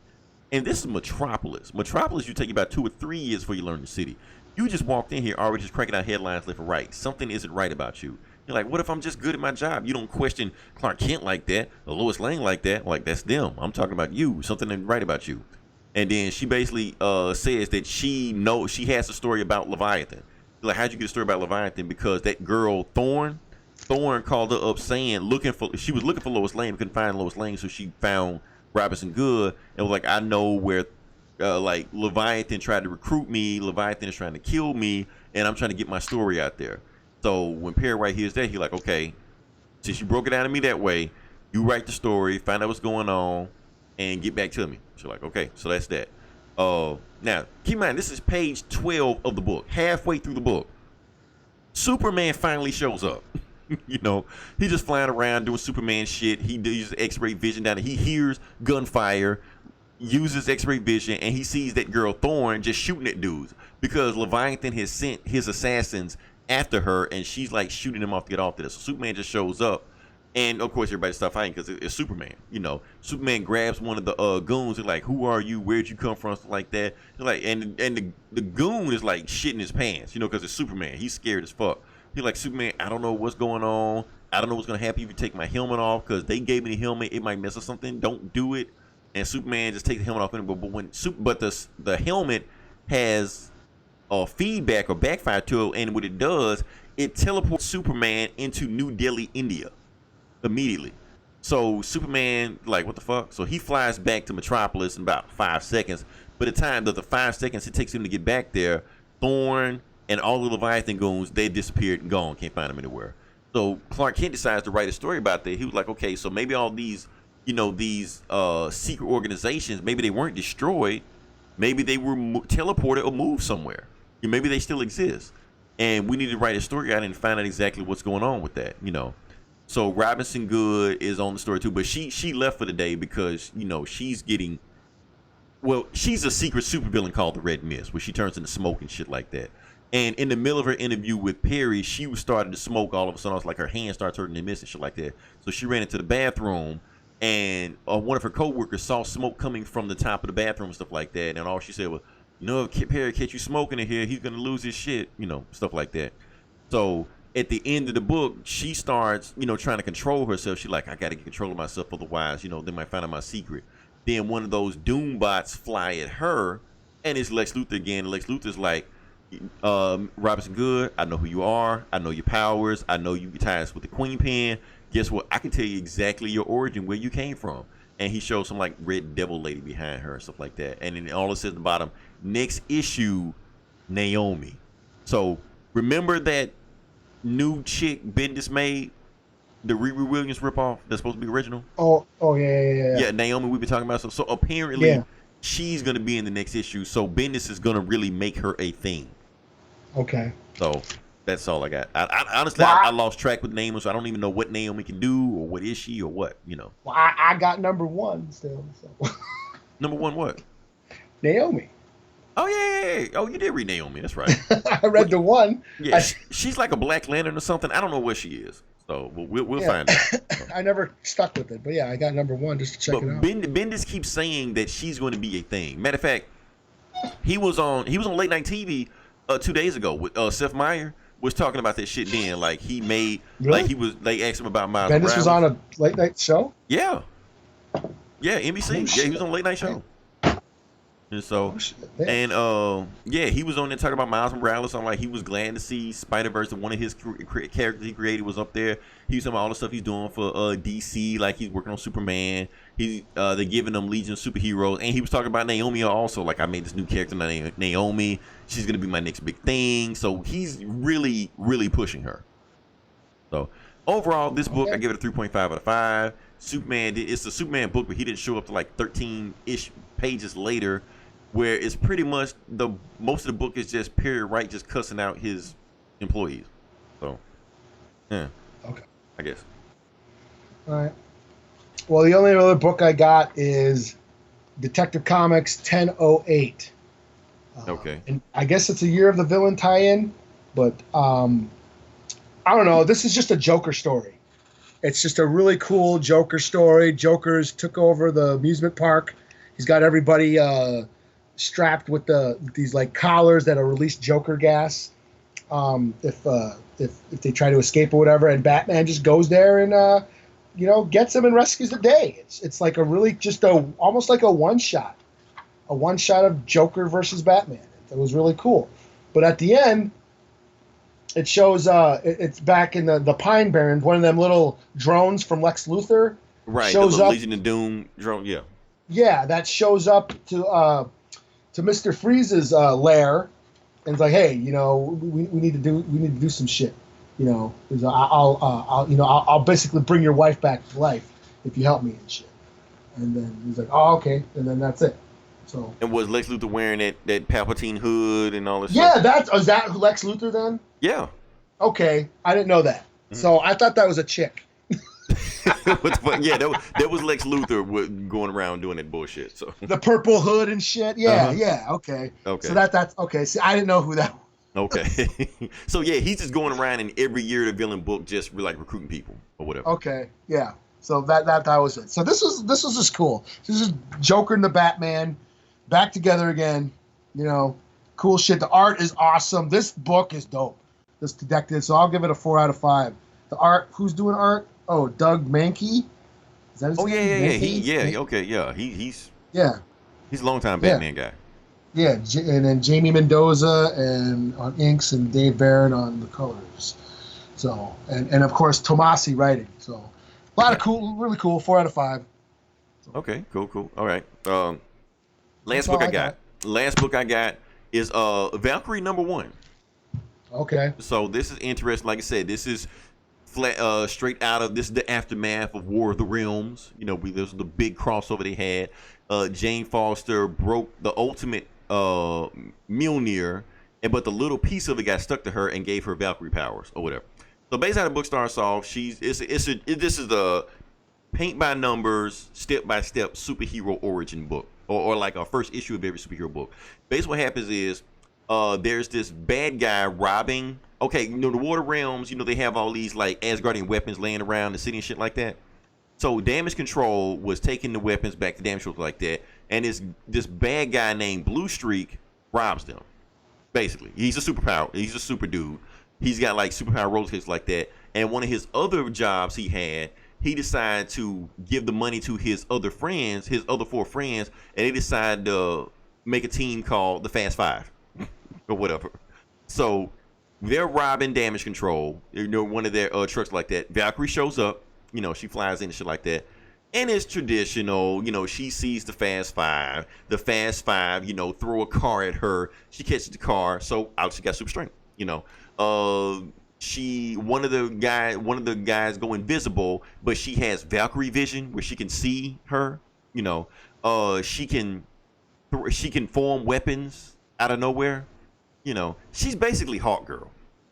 And this is Metropolis. Metropolis, you take about 2 or 3 years before you learn the city. You just walked in here already just cranking out headlines left and right. Something isn't right about you. You're like, what if I'm just good at my job? You don't question Clark Kent like that, or Lois Lane like that. Like, that's them. I'm talking about you. Something isn't right about you. And then she basically says that she has a story about Leviathan. Like, how'd you get a story about Leviathan? Because that girl Thorn called her up saying she was looking for Lois Lane, but couldn't find Lois Lane, so she found Robinson Good and was like, I know where like Leviathan tried to recruit me, Leviathan is trying to kill me, and I'm trying to get my story out there. So when Perry White hears that, he's like, okay, since you broke it down to me that way, you write the story, find out what's going on, and get back to me. She's like, okay, so that's that. Now, keep in mind, this is page 12 of the book. Halfway through the book, Superman finally shows up. You know, he's just flying around doing Superman shit. He uses X-ray vision down there. He hears gunfire, uses X-ray vision, and he sees that girl Thorn just shooting at dudes because Leviathan has sent his assassins after her, and she's like shooting them off to get off there. So Superman just shows up, and of course everybody stops fighting because it's Superman. You know, Superman grabs one of the goons and like, "Who are you? Where'd you come from?" Something like that. Like, and the goon is like shitting his pants, you know, because it's Superman. He's scared as fuck. He's like, Superman, I don't know what's going on. I don't know what's gonna happen if you take my helmet off because they gave me the helmet. It might mess up something. Don't do it. And Superman just takes the helmet off. But the helmet has feedback or backfire to it, and what it does, it teleports Superman into New Delhi, India, immediately. So Superman, like, what the fuck? So he flies back to Metropolis in about 5 seconds. By the time that the 5 seconds it takes him to get back there, Thorn and all the Leviathan goons, they disappeared and gone. Can't find them anywhere. So Clark Kent decides to write a story about that. He was like, okay, so maybe all these, you know, these secret organizations, maybe they weren't destroyed. Maybe they were teleported or moved somewhere. Maybe they still exist. And we need to write a story out and find out exactly what's going on with that, you know. So Robinson Good is on the story too, but she left for the day because, you know, she's a secret supervillain called the Red Mist, where she turns into smoke and shit like that. And in the middle of her interview with Perry, she was starting to smoke all of a sudden. I was like, her hand starts hurting and mist and shit like that. So she ran into the bathroom, and one of her coworkers saw smoke coming from the top of the bathroom and stuff like that. And all she said was, you know, if Perry catch you smoking in here, he's gonna lose his shit, you know, stuff like that. So at the end of the book, she starts, you know, trying to control herself. She's like, I gotta get control of myself, otherwise, you know, they might find out my secret. Then one of those Doom bots fly at her, and it's Lex Luthor again. Lex Luthor's like, Robinson Good, I know who you are. I know your powers. I know you ties with the Queen Pen. Guess what? I can tell you exactly your origin, where you came from. And he shows some like red devil lady behind her and stuff like that. And then all it says at the bottom, next issue, Naomi. So remember that new chick Bendis made, the Riri Williams ripoff that's supposed to be original? Oh, yeah. Yeah, Naomi, we've been talking about. So apparently she's going to be in the next issue. So Bendis is going to really make her a thing. Okay. So that's all I got. I honestly, I lost track with Naomi, so I don't even know what Naomi can do or what is she or what, you know. Well, I got number one still. So. Number one what? Naomi. Oh, yeah. Oh, you did read Naomi. That's right. I read the one. Yeah, she's like a Black Lantern or something. I don't know where she is. So we'll find out. So. I never stuck with it. But, yeah, I got number one just to check it out. Bendis keeps saying that she's going to be a thing. Matter of fact, he was on late night TV 2 days ago with Seth Meyer. Was talking about that shit then. Like he made, like they asked him about Miles Morales. Bendis was on a late night show? Yeah, NBC. Yeah, he was on a late night show. And so, he was on there talking about Miles Morales. I'm like, he was glad to see Spider-Verse, and one of his characters he created was up there. He was talking about all the stuff he's doing for DC, like he's working on Superman. They're giving him Legion of Superheroes, and he was talking about Naomi also. Like, I made this new character named Naomi. She's gonna be my next big thing. So he's really, really pushing her. So overall, this book I give it a 3.5 out of 5. It's a Superman book, but he didn't show up to like 13-ish pages later, where it's pretty much most of the book is just Perry Wright just cussing out his employees. So, yeah. Okay. I guess. All right. Well, the only other book I got is Detective Comics 1008. Okay. And I guess it's a Year of the Villain tie-in, but I don't know. This is just a Joker story. It's just a really cool Joker story. Joker's took over the amusement park. He's got everybody strapped with these like collars that are released Joker gas if they try to escape or whatever. And Batman just goes there and gets them and rescues the day. It's like a really just almost like a one shot of Joker versus Batman. It was really cool. But at the end, it shows it's back in the Pine Barrens. One of them little drones from Lex Luthor shows up. Legion of Doom drone, yeah. Yeah, that shows up to Mr. Freeze's lair, and it's like, hey, we need to do some shit. I'll basically bring your wife back to life if you help me and shit. And then he's like, oh, okay. And then that's it. So. And was Lex Luthor wearing that Palpatine hood and all this Yeah, stuff? is that Lex Luthor then? Yeah. Okay, I didn't know that. Mm-hmm. So I thought that was a chick. Yeah, that was Lex Luthor going around doing that bullshit. So The purple hood and shit. Yeah, Uh-huh. yeah. Okay. Okay. So that's okay. See, I didn't know who that was. Okay. So yeah, he's just going around in every year the villain book, just like recruiting people or whatever. Okay. Yeah. So that was it. So this was just cool. This is Joker and the Batman back together again. You know, cool shit. The art is awesome. This book is dope. This detective. So I'll give it a 4 out of 5. The art. Who's doing art? Oh, Doug Mankey. Is that his Oh name? yeah. Okay, yeah. He's Yeah. a longtime Batman guy. Yeah, and then Jamie Mendoza and on inks and Dave Barrett on the colors. So and of course Tomasi writing. So a lot of cool, really cool. 4 out of 5. Okay, cool. All right. Last That's book all I got. Last book I got is Valkyrie #1. Okay. So this is interesting. Like I said, this is straight out of this is the aftermath of War of the Realms. You know, this was the big crossover they had. Jane Foster broke the ultimate Mjolnir, but the little piece of it got stuck to her and gave her Valkyrie powers or whatever. So basically, how the book starts off, this is the paint by numbers, step by step superhero origin book, or like a first issue of every superhero book. Basically, what happens is there's this bad guy robbing. Okay, you know, the Water Realms, you know, they have all these like Asgardian weapons laying around the city and shit like that. So Damage Control was taking the weapons back to Damage Control like that, and this bad guy named Blue Streak robs them. Basically, he's a superpower. He's a super dude. He's got like superpower roller skates like that. And one of his other jobs he decided to give the money to his other 4 friends, and they decided to make a team called the Fast Five or whatever. So they're robbing Damage Control. You know, one of their trucks like that. Valkyrie shows up. You know, she flies in and shit like that. And it's traditional, you know, she sees the Fast Five. The Fast Five, you know, throw a car at her. She catches the car, so out she got super strength, you know. One of the guys go invisible, but she has Valkyrie vision where she can see her, you know. She can form weapons out of nowhere. You know, she's basically Hawk Girl.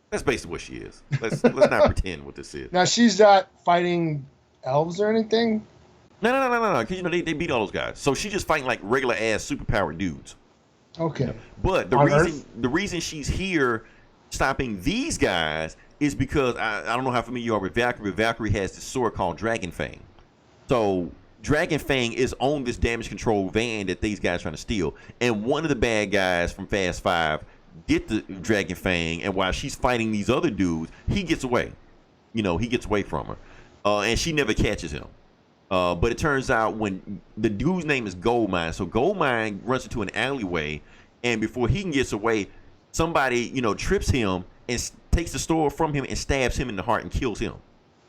That's basically what she is. Let's not pretend what this is. Now she's not fighting elves or anything. No. Because you know they beat all those guys. So she's just fighting like regular ass superpowered dudes. Okay. But On the reason she's here stopping these guys is because I don't know how familiar you are with Valkyrie. But Valkyrie has this sword called Dragon Fang. So Dragon Fang is on this Damage Control van that these guys are trying to steal. And one of the bad guys from Fast Five get the Dragon Fang, and while she's fighting these other dudes, he gets away. You know, he gets away from her. And she never catches him. But it turns out when the dude's name is Goldmine, so Goldmine runs into an alleyway, and before he can get away, somebody, you know, trips him and takes the sword from him and stabs him in the heart and kills him.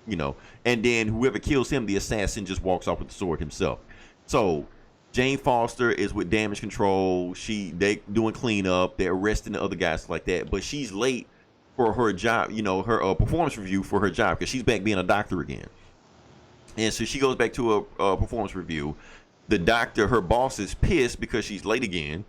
You know, and then whoever kills him, the assassin just walks off with the sword himself. So Jane Foster is with Damage Control. They doing cleanup. They're arresting the other guys like that. But she's late for her job, you know, her performance review for her job because she's back being a doctor again. And so she goes back to a performance review. The doctor, her boss, is pissed because she's late again.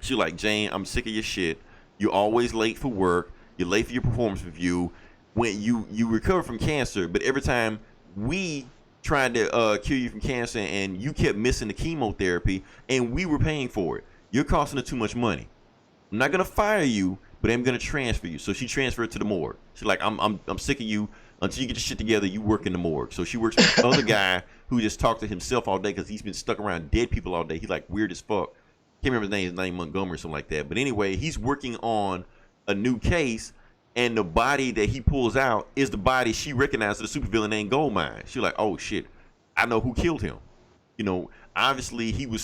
She's like, Jane, I'm sick of your shit. You're always late for work. You're late for your performance review. When you recover from cancer, but every time we tried to cure you from cancer and you kept missing the chemotherapy and we were paying for it, you're costing us too much money. I'm not gonna fire you, but I'm gonna transfer you. So she transferred to the morgue. She's like, I'm sick of you. Until you get your shit together, you work in the morgue. So she works with the other guy who just talked to himself all day because he's been stuck around dead people all day. He's like weird as fuck. Can't remember his name Montgomery or something like that. But anyway, he's working on a new case, and the body that he pulls out is the body she recognized as the supervillain named Goldmine. She's like, oh shit, I know who killed him. You know, obviously he was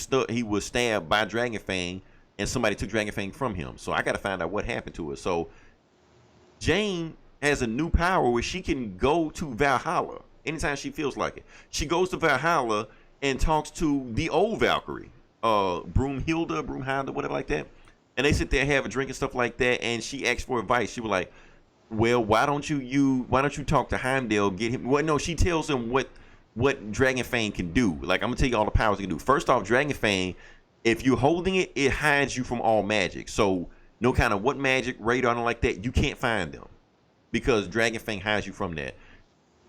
stabbed by Dragon Fang, and somebody took Dragon Fang from him. So I got to find out what happened to her. So Jane has a new power where she can go to Valhalla anytime she feels like it. She goes to Valhalla and talks to the old Valkyrie, Broomhilda, whatever like that. And they sit there and have a drink and stuff like that. And she asked for advice. She was like, well, why don't you talk to Heimdall, get him? Well, no, she tells him what what Dragonfang can do. Like, I'm gonna tell you all the powers it can do. First off, Dragonfang, if you're holding it, it hides you from all magic. So no kind of what magic, radar, and like that, you can't find them because Dragonfang hides you from that.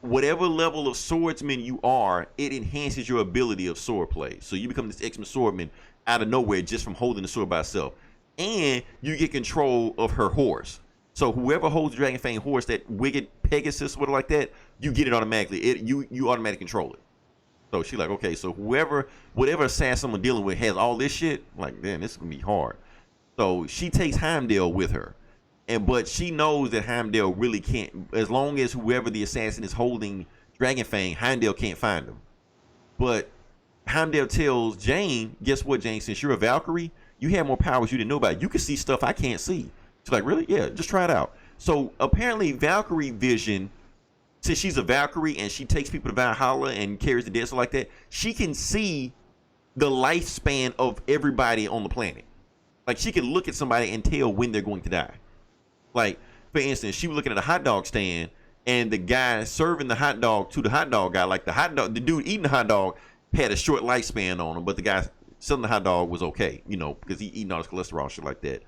Whatever level of swordsman you are, it enhances your ability of sword play. So you become this X-Men swordsman out of nowhere just from holding the sword by itself. And you get control of her horse. So whoever holds the Dragonfang horse, that wicked Pegasus, whatever like that, you get it automatically. You automatically control it. So she's like, okay, so whatever assassin I'm dealing with has all this shit, like, man, this is gonna be hard. So she takes Heimdall with her. But she knows that Heimdall really can't, as long as whoever the assassin is holding Dragonfang, Heimdall can't find him. But Heimdall tells Jane, guess what, Jane, since you're a Valkyrie, you have more powers you didn't know about. You can see stuff I can't see. She's like, really? Yeah, just try it out. So apparently Valkyrie vision, since she's a Valkyrie and she takes people to Valhalla and carries the dead, stuff like that, she can see the lifespan of everybody on the planet. Like, she can look at somebody and tell when they're going to die. Like, for instance, she was looking at a hot dog stand, and the guy serving the hot dog to the hot dog guy, like the dude eating the hot dog had a short lifespan on him, but the guy selling the hot dog was okay, because he eating all his cholesterol, shit like that.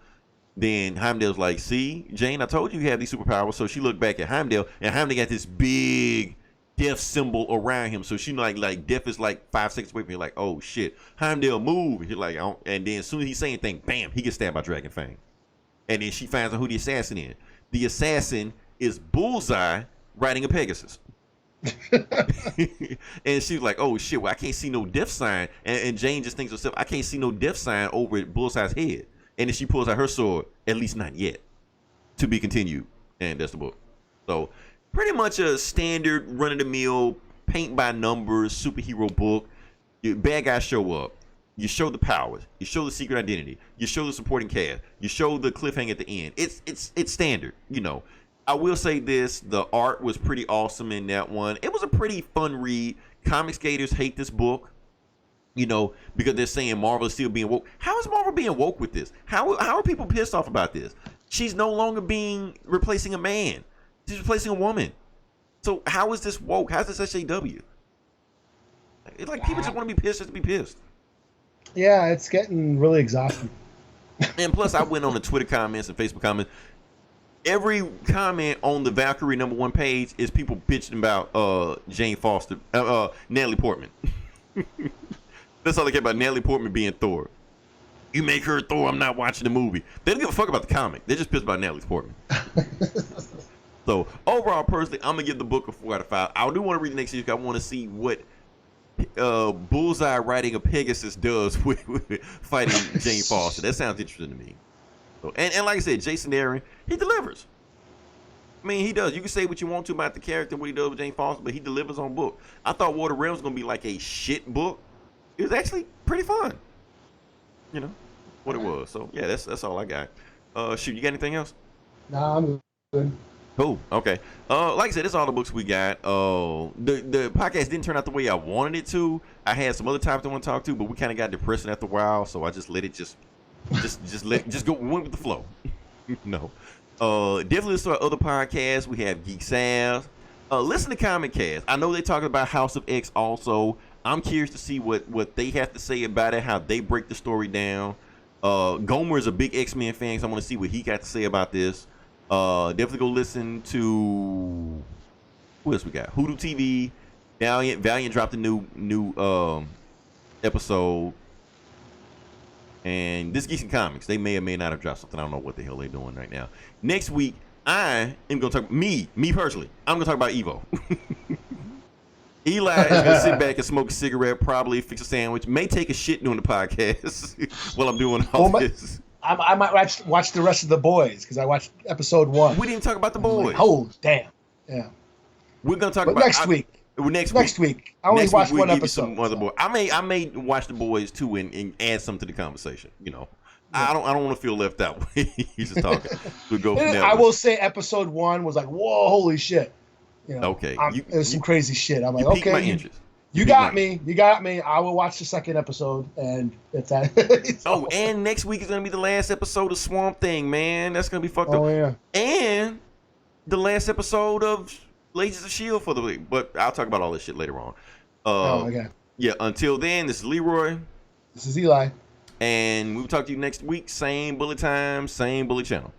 Then Heimdall's like, see, Jane, I told you you have these superpowers. So she looked back at Heimdall, and Heimdall got this big death symbol around him. So she like death is like 5 seconds away from you. Like, oh shit, Heimdall move. He's like, oh. And then as soon as he say anything, bam, he gets stabbed by Dragonfang. And then she finds out who the assassin is. The assassin is Bullseye riding a Pegasus. And she's like, oh shit, well, I can't see no death sign. And Jane just thinks to herself, I can't see no death sign over at Bullseye's head. And then she pulls out her sword, at least not yet. To be continued. And that's the book. So pretty much a standard run-of-the-mill, paint by numbers superhero book. Your bad guys show up. You show the powers. You show the secret identity. You show the supporting cast. You show the cliffhanger at the end. It's standard, I will say this: the art was pretty awesome in that one. It was a pretty fun read. Comic skaters hate this book, because they're saying Marvel is still being woke. How is Marvel being woke with this? How are people pissed off about this? She's no longer replacing a man. She's replacing a woman. So how is this woke? How's this SJW? It's like people just want to be pissed just to be pissed. Yeah, it's getting really exhausting. And plus, I went on the Twitter comments and Facebook comments. Every comment on the Valkyrie #1 page is people bitching about Jane Foster, Natalie Portman. That's all they care about, Natalie Portman being Thor. You make her Thor, I'm not watching the movie. They don't give a fuck about the comic. They're just pissed about Natalie Portman. So overall, personally, I'm gonna give the book a 4 out of 5. I do want to read the next issue. I want to see what Bullseye riding a Pegasus does with fighting Jane Foster. That sounds interesting to me. So, and like I said, Jason Aaron, he delivers. I mean, he does. You can say what you want to about the character, what he does with Jane Foster, but he delivers on book. I thought War of the Realms was gonna be like a shit book. It was actually pretty fun. What it was. So yeah, that's all I got. Shoot, you got anything else? Nah, I'm good. Cool. Okay. Like I said, that's all the books we got. The podcast didn't turn out the way I wanted it to. I had some other topics I want to talk to, but we kind of got depressing after a while, so I just let it just go. We went with the flow. No. Definitely listen to our other podcasts. We have Geek Savs. Listen to Comic Cast. I know they're talking about House of X also. I'm curious to see what they have to say about it, how they break the story down. Gomer is a big X-Men fan, so I want to see what he got to say about this. Definitely go listen to who else we got? Hoodoo TV. Valiant dropped a new episode. And this Geeks and Comics, they may or may not have dropped something. I don't know what the hell they're doing right now. Next week, I am going to talk, me personally, I'm going to talk about Evo. Eli is going to sit back and smoke a cigarette, probably fix a sandwich, may take a shit during the podcast while I'm doing all this. I might watch the rest of The Boys, because I watched episode 1. We didn't talk about The Boys. Like, oh, damn. Yeah. We're going to talk about next week. Next week. I only watched one episode. I may watch The Boys too and add something to the conversation. Yeah. I don't want to feel left out. He's just talking. We'll go from there. I will say episode 1 was like, whoa, holy shit. Okay. It was some crazy shit. I'm like, okay. My interest. You got me. I will watch the second episode, and it's that. And next week is gonna be the last episode of Swamp Thing, man. That's gonna be fucked up. Oh yeah. And the last episode of Legends of S.H.I.E.L.D. for the week. But I'll talk about all this shit later on. Oh, okay. Yeah, until then, this is Leroy, This is Eli. and we'll talk to you next week. Same bullet time, same bullet channel.